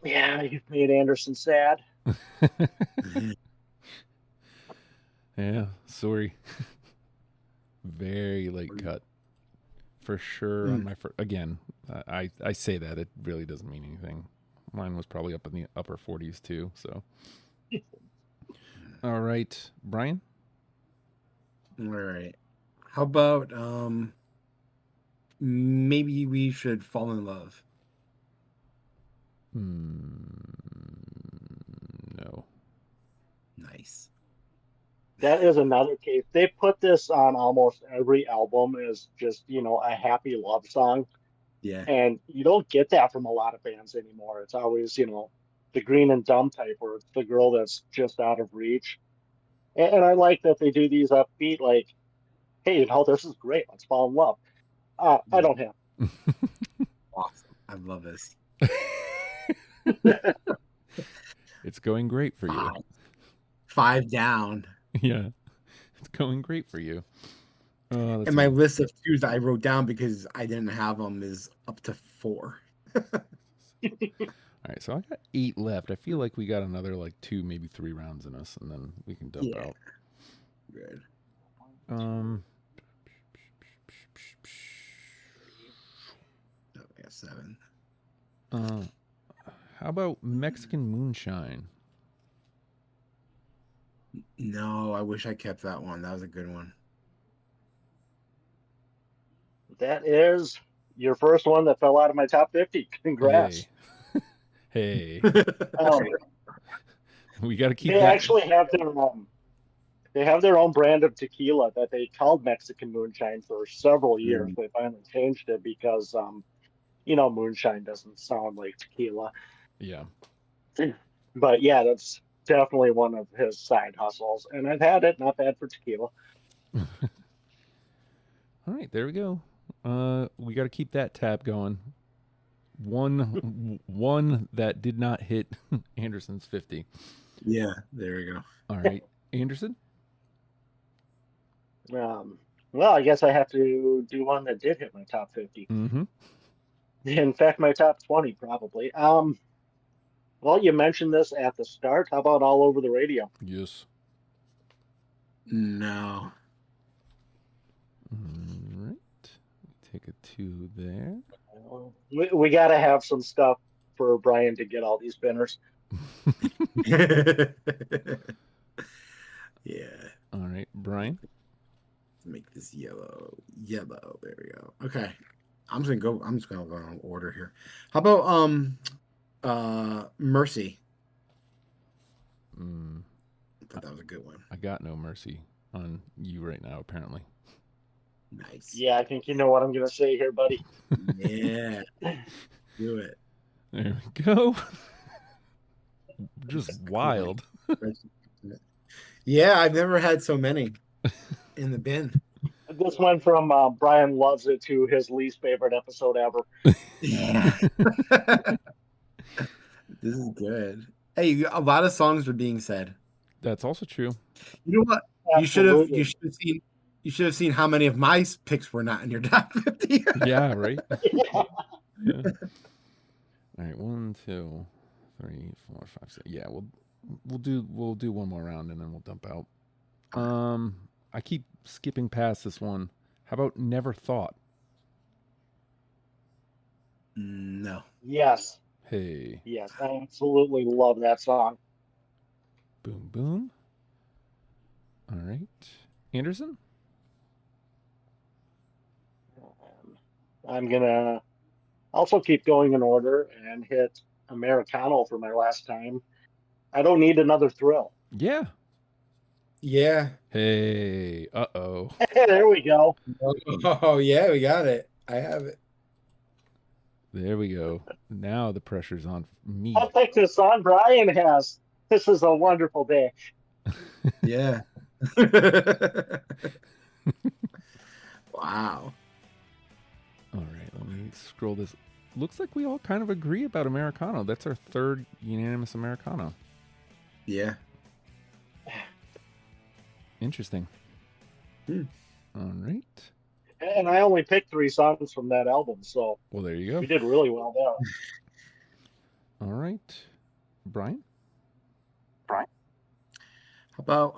Yeah, you've made Anderson sad.
Yeah, sorry. Very late cut. For sure on my again, I say that it really doesn't mean anything. Mine was probably up in the upper 40s too, so. All right, Brian?
All right. How about maybe we should fall in love?
No.
Nice.
That is another case. They put this on almost every album as just, a happy love song.
Yeah.
And you don't get that from a lot of bands anymore. It's always, the green and dumb type where it's the girl that's just out of reach. And I like that they do these upbeat, like, hey, this is great. Let's fall in love. I don't have.
Awesome. I love this.
It's going great for you.
5 down.
Yeah, it's going great for you.
And my list of 2s that I wrote down because I didn't have them is up to 4.
right, so I got 8 left. I feel like we got another like 2, maybe 3 rounds in us, and then we can dump out.
Good.
Oh,
I got 7.
How about Mexican moonshine?
No, I wish I kept that one. That was a good one.
That is your first one that fell out of my top 50. Congrats.
Hey.
Um,
We got to keep
they
that.
actually have their own brand of tequila that they called Mexican moonshine for several years. They finally changed it because moonshine doesn't sound like tequila.
Yeah.
But yeah, that's definitely one of his side hustles. And I've had it, not bad for tequila.
All right, there we go. We got to keep that tab going. One that did not hit Anderson's 50.
Yeah, there we go.
All right, Anderson.
Well, I guess I have to do one that did hit my top 50.
Mm-hmm.
In fact, my top 20 probably. Well, you mentioned this at the start. How about All Over the Radio?
Yes.
No.
All right. Take a 2 there.
We got to have some stuff for Brian to get all these spinners.
Yeah.
All right, Brian.
Let's make this yellow. Yellow. There we go. Okay. I'm just gonna go in order here. How about Mercy? I thought that was a good one.
I got no mercy on you right now, apparently.
Nice.
Yeah, I think you know what I'm gonna say here, buddy.
Yeah. Do it.
There we go. Just wild.
Yeah, I've never had so many in the bin.
This went from Brian loves it to his least favorite episode ever.
Yeah. This is good. Hey, a lot of songs were being said.
That's also true.
You know what?
Absolutely.
You should have seen how many of my picks were not in your top 50.
Yeah, right. Yeah. All right, 1, 2, 3, 4, 5, 6. Yeah, we'll do one more round and then we'll dump out. I keep skipping past this one. How about Never Thought?
No.
Yes.
Hey.
Yes, I absolutely love that song.
Boom, boom. All right. Anderson?
I'm gonna also keep going in order and hit Americano for my last time. I don't need another thrill.
Yeah.
Yeah.
Hey. Uh-oh.
There we go.
Oh, yeah, we got it. I have it.
There we go. Now the pressure's on me.
I'll take this song Brian has. This is a wonderful day.
Yeah. Wow.
All right, let me scroll this. Looks like we all kind of agree about Americano. That's our third unanimous Americano.
Yeah.
Interesting. All right.
And I only picked 3 songs from that album, so
Well, there you go.
we did really well there.
All right. Brian?
How about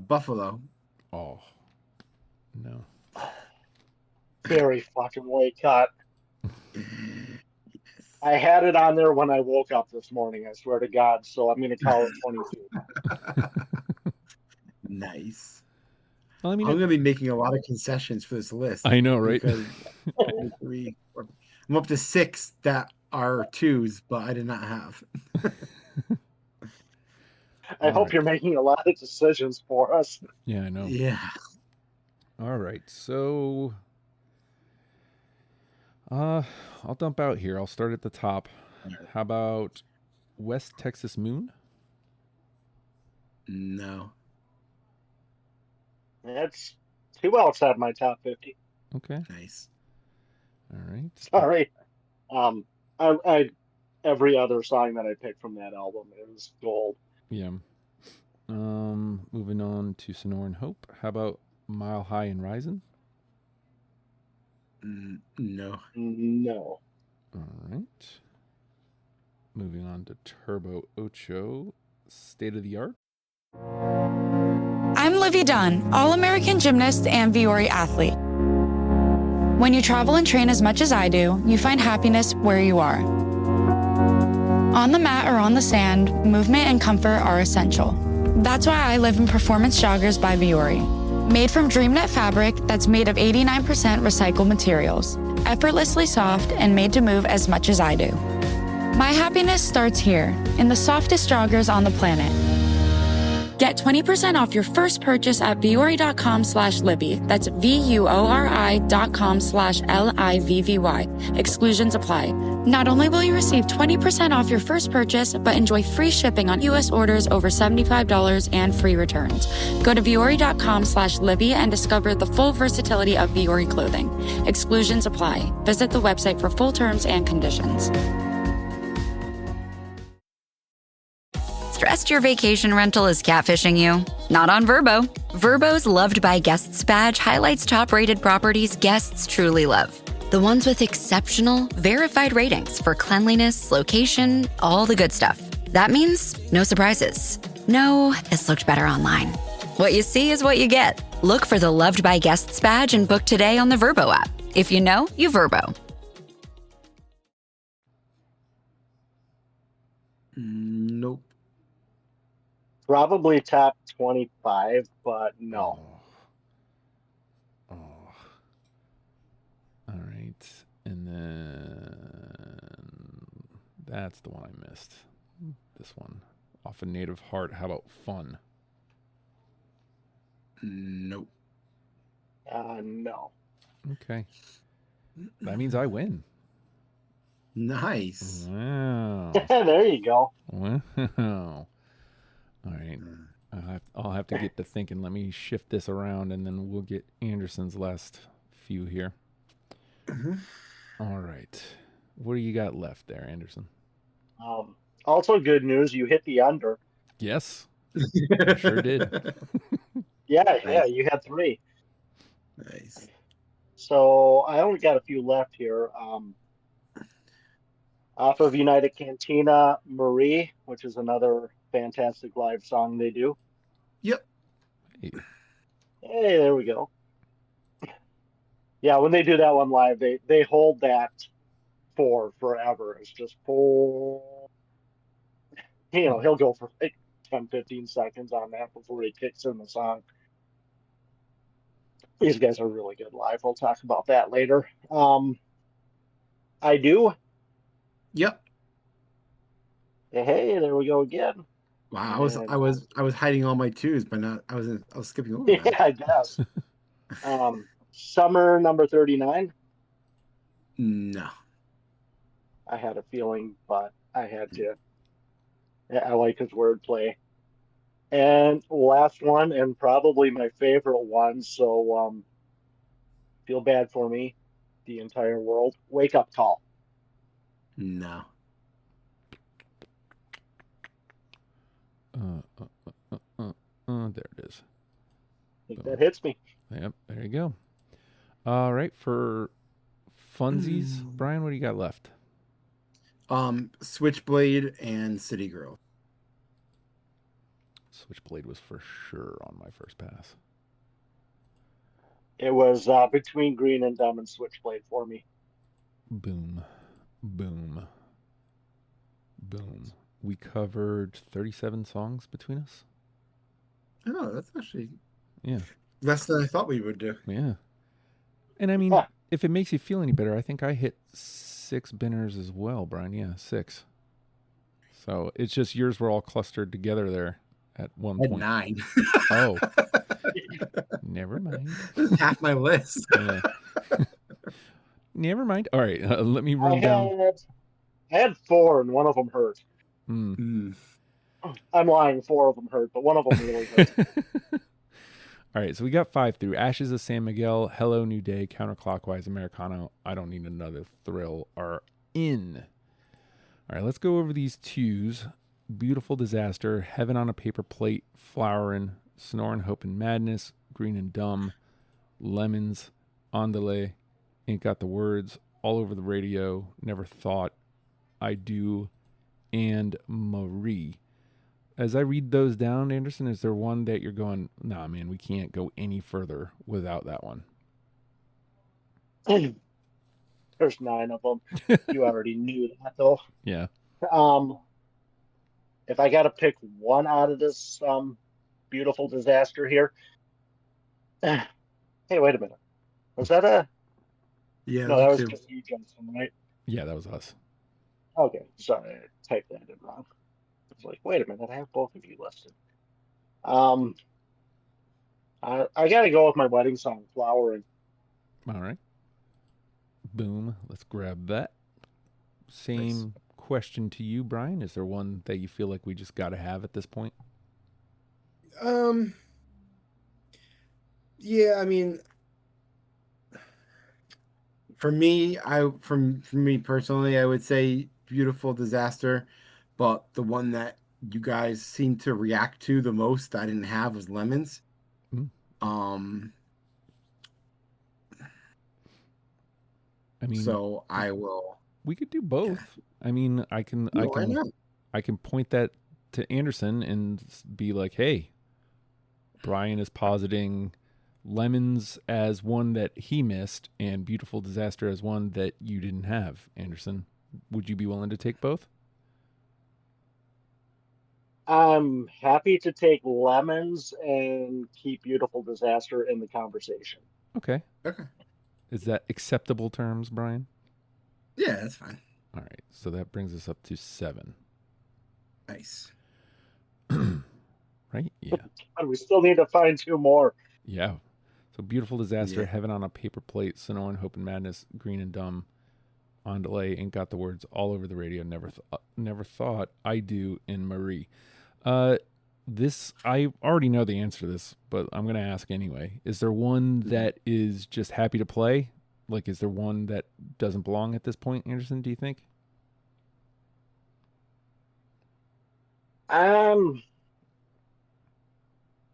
Buffalo?
Oh. No.
Very fucking late cut. I had it on there when I woke up this morning, I swear to God, so I'm going to call it 22.
Nice.
Well, I mean,
I'm going to be making a lot of concessions for this list.
I know, right?
I'm up to 6 that are 2s, but I did not have.
I hope you're making a lot of decisions for us.
Yeah, I know.
Yeah.
All right, so I'll dump out here. I'll start at the top. How about West Texas Moon?
No.
That's 2 outside my top 50.
Okay.
Nice.
All right.
Sorry. I every other song that I picked from that album is gold.
Yeah. Moving on to Sonoran Hope. How about Mile High and Rising?
No.
No.
All right. Moving on to Turbo Ocho, State of the Art.
I'm Livy Dunn, All-American gymnast and Viore athlete. When you travel and train as much as I do, you find happiness where you are. On the mat or on the sand, movement and comfort are essential. That's why I live in Performance Joggers by Viore. Made from DreamNet fabric that's made of 89% recycled materials, effortlessly soft and made to move as much as I do. My happiness starts here, in the softest joggers on the planet. Get 20% off your first purchase at viore.com/Libby. That's VUORI.com/LIVVY. Exclusions apply. Not only will you receive 20% off your first purchase, but enjoy free shipping on U.S. orders over $75 and free returns. Go to viore.com/Libby and discover the full versatility of Viore clothing. Exclusions apply. Visit the website for full terms and conditions.
Stressed your vacation rental is catfishing you? Not on Vrbo. Vrbo's Loved by Guests badge highlights top-rated properties guests truly love. The ones with exceptional, verified ratings for cleanliness, location, all the good stuff. That means no surprises. No, this looked better online. What you see is what you get. Look for the Loved by Guests badge and book today on the Vrbo app. If you know, you Vrbo.
Nope.
Probably top 25, but no.
Oh. All right. And then that's the one I missed. This one. Off a Native Heart. How about Fun?
Nope.
No.
Okay. That means I win.
Nice.
Wow.
There you go.
Wow. All right. I'll have to get to thinking. Let me shift this around, and then we'll get Anderson's last few here. All right. What do you got left there, Anderson?
Also good news, you hit the under.
Yes. I sure did.
Yeah, you had 3.
Nice.
So I only got a few left here. Off of United Cantina, Marie, which is another fantastic live song they do.
Yep.
Hey, there we go. Yeah, when they do that one live, they hold that for forever. It's just full. He'll go for like 10, 15 seconds on that before he kicks in the song. These guys are really good live. We'll talk about that later. I do.
Yep.
Hey, there we go again.
Wow, I was hiding all my 2s, but not I was skipping over.
Yeah, I guess. Summer number 39.
No.
I had a feeling, but I had to. I like his wordplay. And last one, and probably my favorite one, so feel bad for me, the entire world. Wake Up Call.
No.
There it is.
I think that hits me.
Yep, there you go. All right, for funsies, Brian, what do you got left?
Switchblade and City Girl.
Switchblade was for sure on my first pass.
It was between Green and Dumb and Switchblade for me.
Boom. Boom. Boom. We covered 37 songs between us.
Oh, that's actually
Yeah.
less than I thought we would do.
Yeah. And I mean, if it makes you feel any better, I think I hit 6 binners as well, Brian. Yeah, 6. So it's just yours were all clustered together there at one
I had
point.
9.
Oh. Never mind.
Half my list.
Yeah. Never mind. All right, let me run down.
I had 4, and one of them hurt.
Mm.
I'm lying. 4 of them hurt, but one of them really hurt.
All right, so we got 5 through. Ashes of San Miguel, Hello New Day, Counterclockwise, Americano, I Don't Need Another Thrill are in. All right, let's go over these 2s. Beautiful Disaster, Heaven on a Paper Plate, Flowerin', Snorin' Hope and Madness, Green and Dumb, Lemons, Andale, Ain't Got the Words, All Over the Radio, Never Thought, I Do, and Marie. As I read those down, Anderson, is there one that you're going, nah, man, we can't go any further without that one?
There's 9 of them. You already knew that, though.
Yeah.
If I got to pick one out of this beautiful disaster here. Hey, wait a minute. Was that a...
Yeah.
No, that was just you, Justin, right?
Yeah, that was us.
Okay, sorry, I typed that in wrong. I was like, wait a minute, I have both of you listed. I got to go with my wedding song, Flowering.
All right. Boom. Let's grab that. Same question to you, Brian. Is there one that you feel like we just got to have at this point?
Yeah, I mean, for me, for me personally, I would say Beautiful Disaster, but the one that you guys seem to react to the most that I didn't have was Lemons.
I mean,
so I will.
We could do both. I mean, I can point that to Anderson and be like, hey, Brian is positing Lemons as one that he missed and Beautiful Disaster as one that you didn't have. Anderson, would you be willing to take both?
I'm happy to take Lemons and keep Beautiful Disaster in the conversation.
Okay.
Okay.
Is that acceptable terms, Brian?
Yeah, that's fine.
All right. So that brings us up to 7.
Nice.
Right? Yeah.
We still need to find 2 more.
Yeah. So Beautiful Disaster, Heaven on a Paper Plate, Sonoran Hope and Madness, Green and Dumb, On Delay, Ain't Got the Words, All Over the Radio, Never Thought, I Do, and Marie. This, I already know the answer to this, but I'm going to ask anyway. Is there one that is just happy to play? Like, is there one that doesn't belong at this point, Anderson, do you think?
If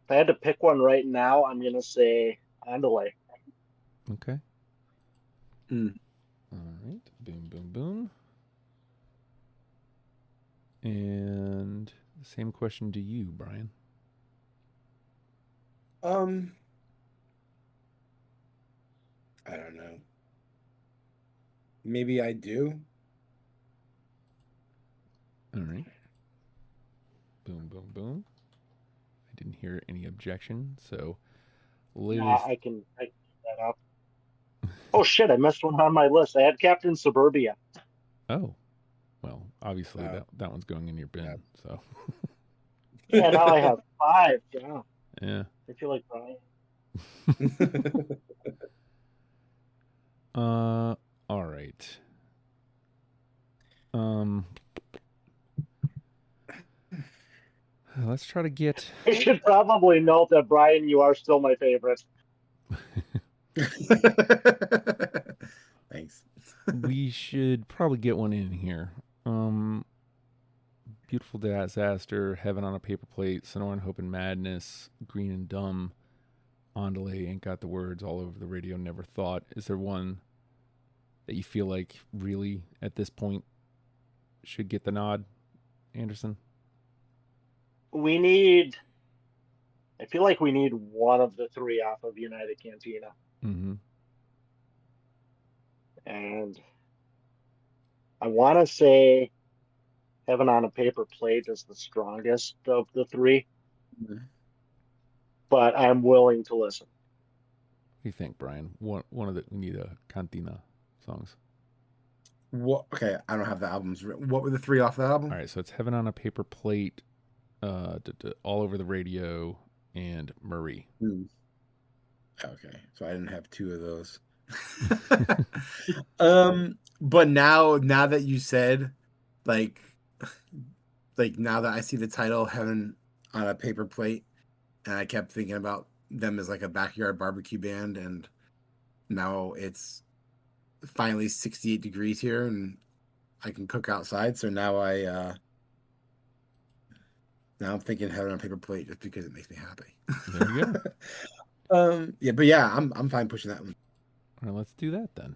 I had to pick one right now, I'm going to say On Delay.
Okay. All right. Boom, boom, boom. And same question to you, Brian.
I don't know. Maybe I do.
All right. Boom, boom, boom. I didn't hear any objection, so
I can pick that up. Oh shit, I missed one on my list. I had Captain Suburbia.
Oh. Well, obviously that one's going in your bin, so.
Yeah, now I have 5. Yeah.
Yeah.
I feel like Brian.
All right. Let's try to get.
I should probably note that, Brian, you are still my favorite.
Thanks.
We should probably get one in here. Beautiful Disaster, Heaven on a Paper Plate, Sonoran Hope and Madness, Green and Dumb, On Delay, Ain't Got the Words, All Over the Radio, Never Thought. Is there one that you feel like really at this point should get the nod, Anderson?
I feel like we need one of the 3 off of United Cantina.
Mm-hmm.
And I want to say Heaven on a Paper Plate is the strongest of the 3.
Mm-hmm.
But I'm willing to listen.
What do you think, Brian? One of the Unida Cantina songs.
What? Okay, I don't have the albums written. What were the 3 off the album?
All right, so it's Heaven on a Paper Plate, All Over the Radio, and Marie.
Okay, so I didn't have 2 of those. But now that you said, like now that I see the title Heaven on a Paper Plate, and I kept thinking about them as like a backyard barbecue band, and now it's finally 68 degrees here and I can cook outside, so now I'm thinking Heaven on a Paper Plate just because it makes me happy.
There you go.
Yeah, but yeah, I'm fine pushing that one.
All right, let's do that then.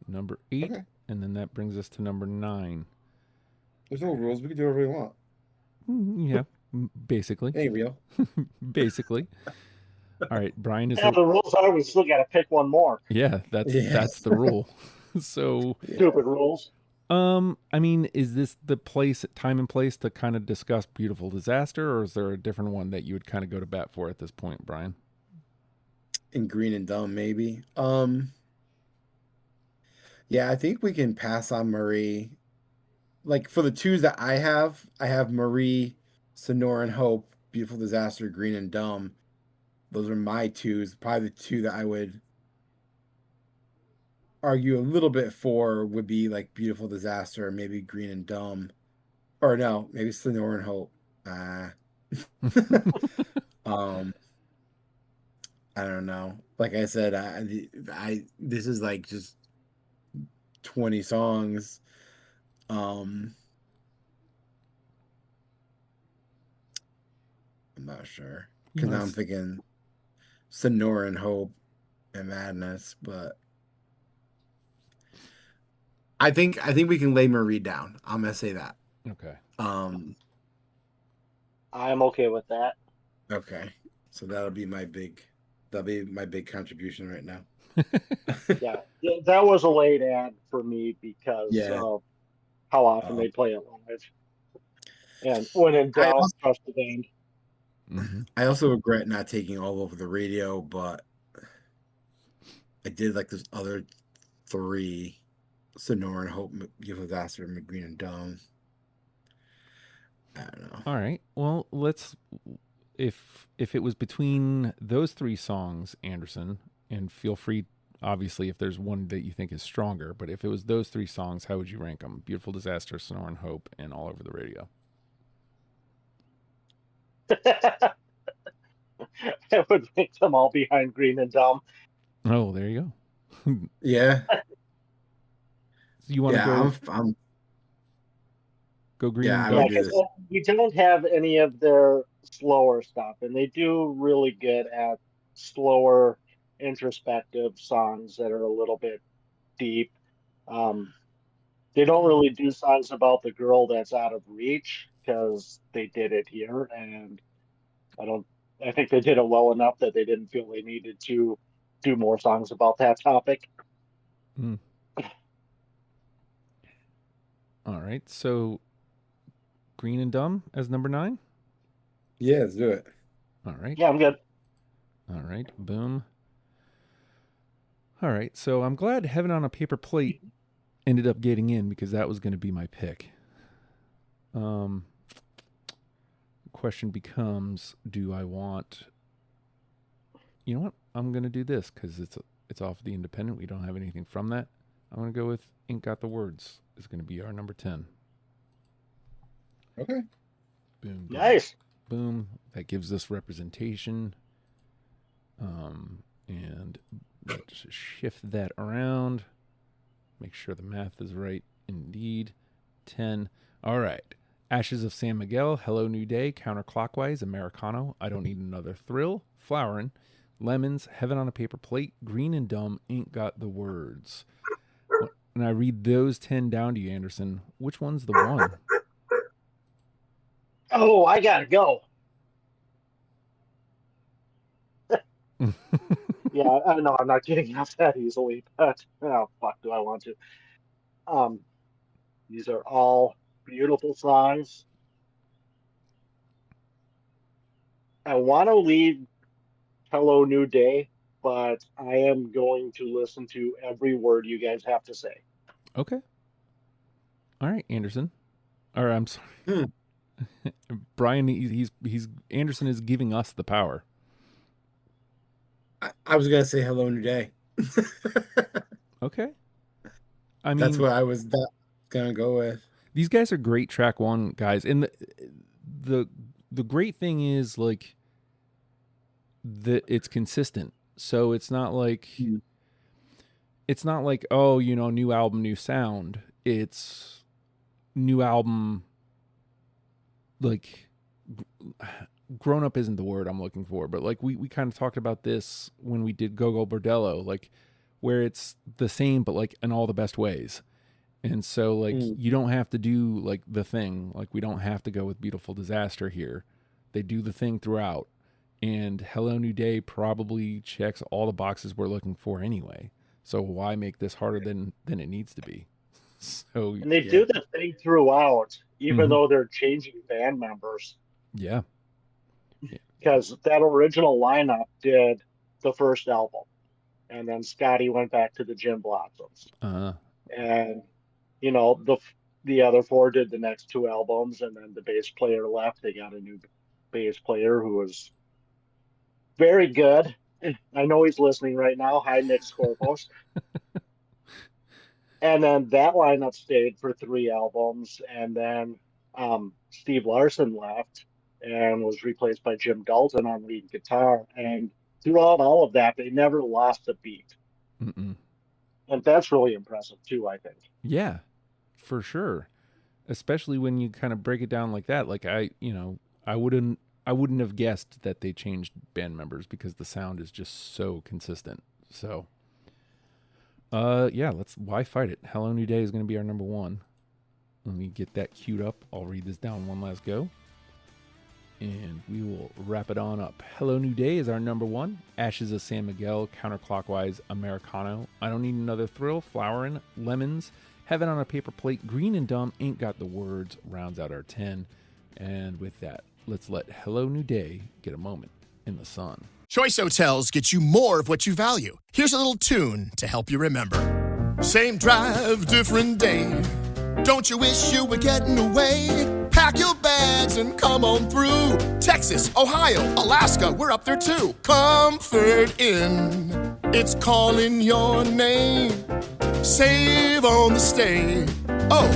number 8,
Okay.
and then that brings us to number 9.
There's no rules. We can do whatever we want.
Yeah, basically.
Ain't real.
Basically. All right, Brian is
Yeah, the rules are we still got to pick one more.
Yeah, that's the rule. So
Stupid rules.
I mean, is this the time and place to kind of discuss Beautiful Disaster, or is there a different one that you would kind of go to bat for at this point, Brian?
In Green and Dumb, maybe. Yeah, I think we can pass on Marie. Like for the twos that I have Marie, Sonora and Hope, Beautiful Disaster, Green and Dumb. Those are my twos. Probably the two that I would argue a little bit for would be like Beautiful Disaster, maybe Green and Dumb. Or no, maybe Sonora and Hope. I don't know. Like I said, I this is like just 20 songs. I'm not sure because now I'm thinking Sonora and Hope and Madness, but I think we can lay Marie down. I'm gonna say that.
Okay.
I'm okay with that.
Okay, so that'll be my big contribution right now.
Yeah, that was a late ad for me because of how often they play it live. And when in doubt, trust the band.
Mm-hmm.
I also regret not taking All Over the Radio, but I did like those other 3, Sonora and Hope, Beautiful Disaster, Green and Dumb. I don't know.
All right. Well, let's. If it was between those 3 songs, Anderson, and feel free, obviously, if there's one that you think is stronger, but if it was those 3 songs, how would you rank them? Beautiful Disaster, Sonora and Hope, and All Over the Radio.
I would rank them all behind Green and Dumb.
Oh, there you go.
Yeah.
So you want to go? Go Green and Dumb.
Yeah, because we don't have any of their slower stuff, and they do really good at slower, introspective songs that are a little bit deep. They don't really do songs about the girl that's out of reach because they did it here, and I think they did it well enough that they didn't feel they needed to do more songs about that topic.
All right, so Green and Dumb as number 9?
Yeah, let's do it.
All right.
Yeah, I'm good.
All right, boom. All right, so I'm glad Heaven on a Paper Plate ended up getting in because that was going to be my pick. Question becomes, do I want... You know what? I'm going to do this because it's off the Independent. We don't have anything from that. I'm going to go with Ain't Got the Words. It's going to be our number 10.
Okay.
Boom.
Nice.
Boom. That gives us representation. And let's shift that around. Make sure the math is right indeed. 10. All right. Ashes of San Miguel, Hello New Day, Counterclockwise, Americano, I Don't Need Another Thrill, Flowerin', Lemons, Heaven on a Paper Plate, Green and Dumb, Ain't Got the Words. When I read those 10 down to you, Anderson, which one's the one?
Oh, I gotta go. Yeah, I know I'm not getting off that easily, but oh fuck, do I want to? These are all beautiful songs. I want to leave Hello New Day, but I am going to listen to every word you guys have to say.
Okay. All right, Anderson. Or I'm sorry. Brian, he's Anderson is giving us the power.
I was gonna say Hello New Day.
Okay. I mean,
that's what I was gonna go with.
These guys are great track one guys, and the great thing is like that it's consistent. So it's not like oh, you know, new album, new sound. It's new album. Like grown up isn't the word I'm looking for, but like we kind of talked about this when we did Go Go Bordello. Like where it's the same, but like in all the best ways. And so like, you don't have to do like The Thing. Like we don't have to go with Beautiful Disaster here. They do The Thing throughout. And Hello New Day probably checks all the boxes we're looking for anyway. So why make this harder than it needs to be? So
and they do The Thing throughout, even though they're changing band members.
Yeah.
Because that original lineup did the first album, and then Scotty went back to the Gin Blossoms. And you know, the other four did the next two albums, and then the bass player left. They got a new bass player who was very good. I know he's listening right now. Hi, Nick Scorpos. And then that lineup stayed for 3 albums, and then Steve Larson left and was replaced by Jim Dalton on lead guitar. And throughout all of that, they never lost a beat. And that's really impressive too, I think.
Yeah, for sure. Especially when you kind of break it down like that. Like I wouldn't have guessed that they changed band members because the sound is just so consistent. So, why fight it? Hello New Day is going to be our number 1. Let me get that queued up. I'll read this down one last go. And we will wrap it on up. Hello New Day is our number 1. Ashes of San Miguel, Counterclockwise, Americano. I Don't Need Another Thrill, Flowerin', Lemons, Heaven on a Paper Plate, Green and Dumb, Ain't Got the Words, rounds out our 10. And with that, let's let Hello New Day get a moment in the sun.
Choice Hotels get you more of what you value. Here's a little tune to help you remember. Same drive, different day. Don't you wish you were getting away? Pack your bags and come on through. Texas, Ohio, Alaska, we're up there too. Comfort Inn, it's calling your name. Save on the stay. Oh,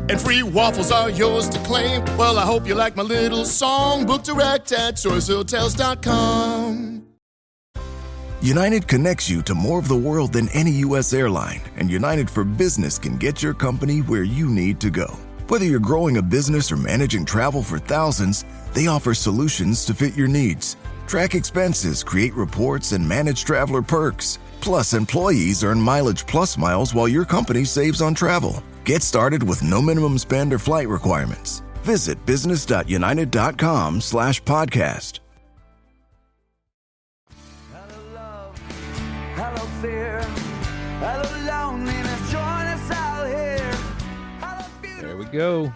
and free waffles are yours to claim. Well, I hope you like my little song. Book direct at choicehotels.com.
United connects you to more of the world than any U.S. airline, and United for Business can get your company where you need to go. Whether you're growing a business or managing travel for thousands, they offer solutions to fit your needs. Track expenses, create reports, and manage traveler perks. Plus, employees earn Mileage Plus miles while your company saves on travel. Get started with no minimum spend or flight requirements. Visit business.united.com/podcast.
Hello fear, hello loneliness, join us out here.
There we go.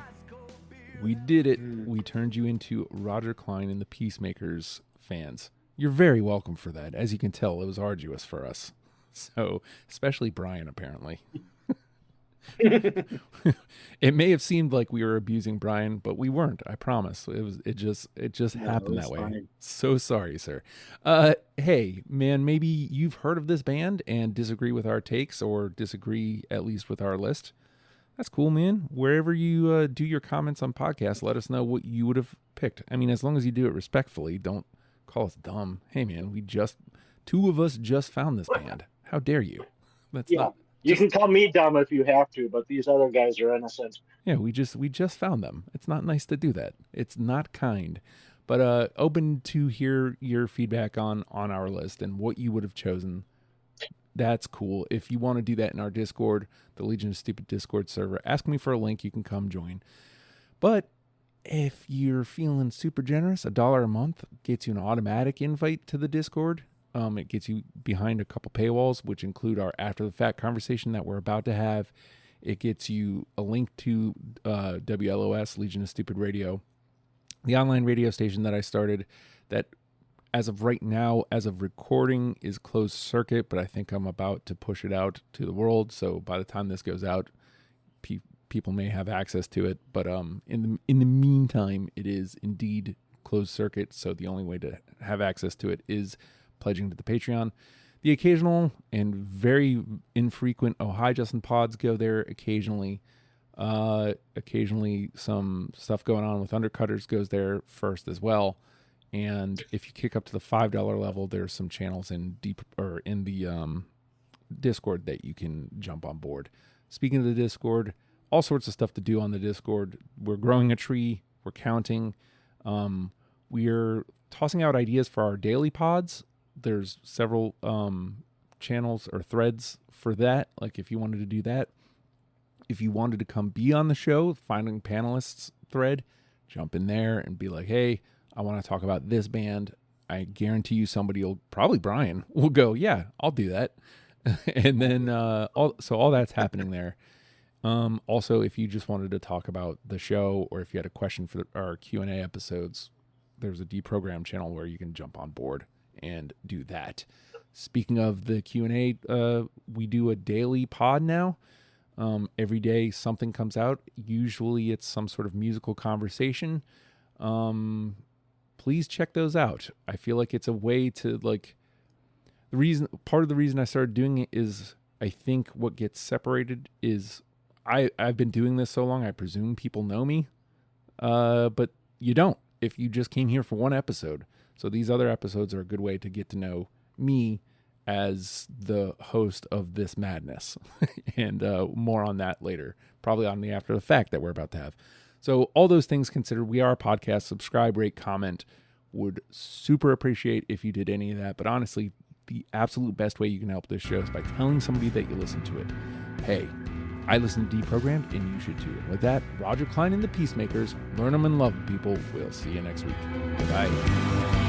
We did it. We turned you into Roger Clyne and the Peacemakers fans. You're very welcome for that. As you can tell, it was arduous for us. So, especially Brian, apparently. It may have seemed like we were abusing Brian, but we weren't. I promise. It just happened that way.
Fine.
So sorry, sir. Hey, man, maybe you've heard of this band and disagree with our takes or disagree at least with our list. That's cool, man. Wherever you do your comments on podcasts, let us know what you would have picked. I mean, as long as you do it respectfully, don't call us dumb. Hey, man, two of us just found this band. How dare you? That's not.
You can call me dumb if you have to, but these other guys are innocent.
Yeah, we just found them. It's not nice to do that. It's not kind. But open to hear your feedback on our list and what you would have chosen. That's cool. If you want to do that in our Discord, the Legion of Stupid Discord server, ask me for a link. You can come join. But if you're feeling super generous, $1 a month gets you an automatic invite to the Discord. It gets you behind a couple paywalls, which include our after-the-fact conversation that we're about to have. It gets you a link to WLOS, Legion of Stupid Radio, the online radio station that I started that as of right now, as of recording, is closed circuit, but I think I'm about to push it out to the world. So by the time this goes out, people may have access to it. But in the meantime, it is indeed closed circuit. So the only way to have access to it is pledging to the Patreon. The occasional and very infrequent Oh Hi Justin pods go there occasionally. Occasionally some stuff going on with Undercutters goes there first as well. And if you kick up to the $5 level, there's some channels in the Discord that you can jump on board. Speaking of the Discord, all sorts of stuff to do on the Discord. We're growing a tree. We're counting. We're tossing out ideas for our daily pods. There's several channels or threads for that. Like if you wanted to do that, if you wanted to come be on the show, finding panelists thread, jump in there and be like, hey, I want to talk about this band. I guarantee you somebody will, probably Bryan, will go, yeah, I'll do that. And then all that's happening there. Also, if you just wanted to talk about the show, or if you had a question for our Q&A episodes, there's a Deprogrammed channel where you can jump on board and do that. Speaking of the Q&A, we do a daily pod now. Every day something comes out. Usually it's some sort of musical conversation. Please check those out. I feel like it's a way to, like, part of the reason I started doing it is I think what gets separated is I've been doing this so long, I presume people know me, but you don't if you just came here for one episode. So these other episodes are a good way to get to know me as the host of this madness. And more on that later, probably on the after the fact that we're about to have. So all those things considered, we are a podcast. Subscribe, rate, comment. Would super appreciate if you did any of that. But honestly, the absolute best way you can help this show is by telling somebody that you listen to it. Hey, I listen to Deprogrammed, and you should too. And with that, Roger Clyne and the Peacemakers, learn them and love them, people. We'll see you next week. Bye.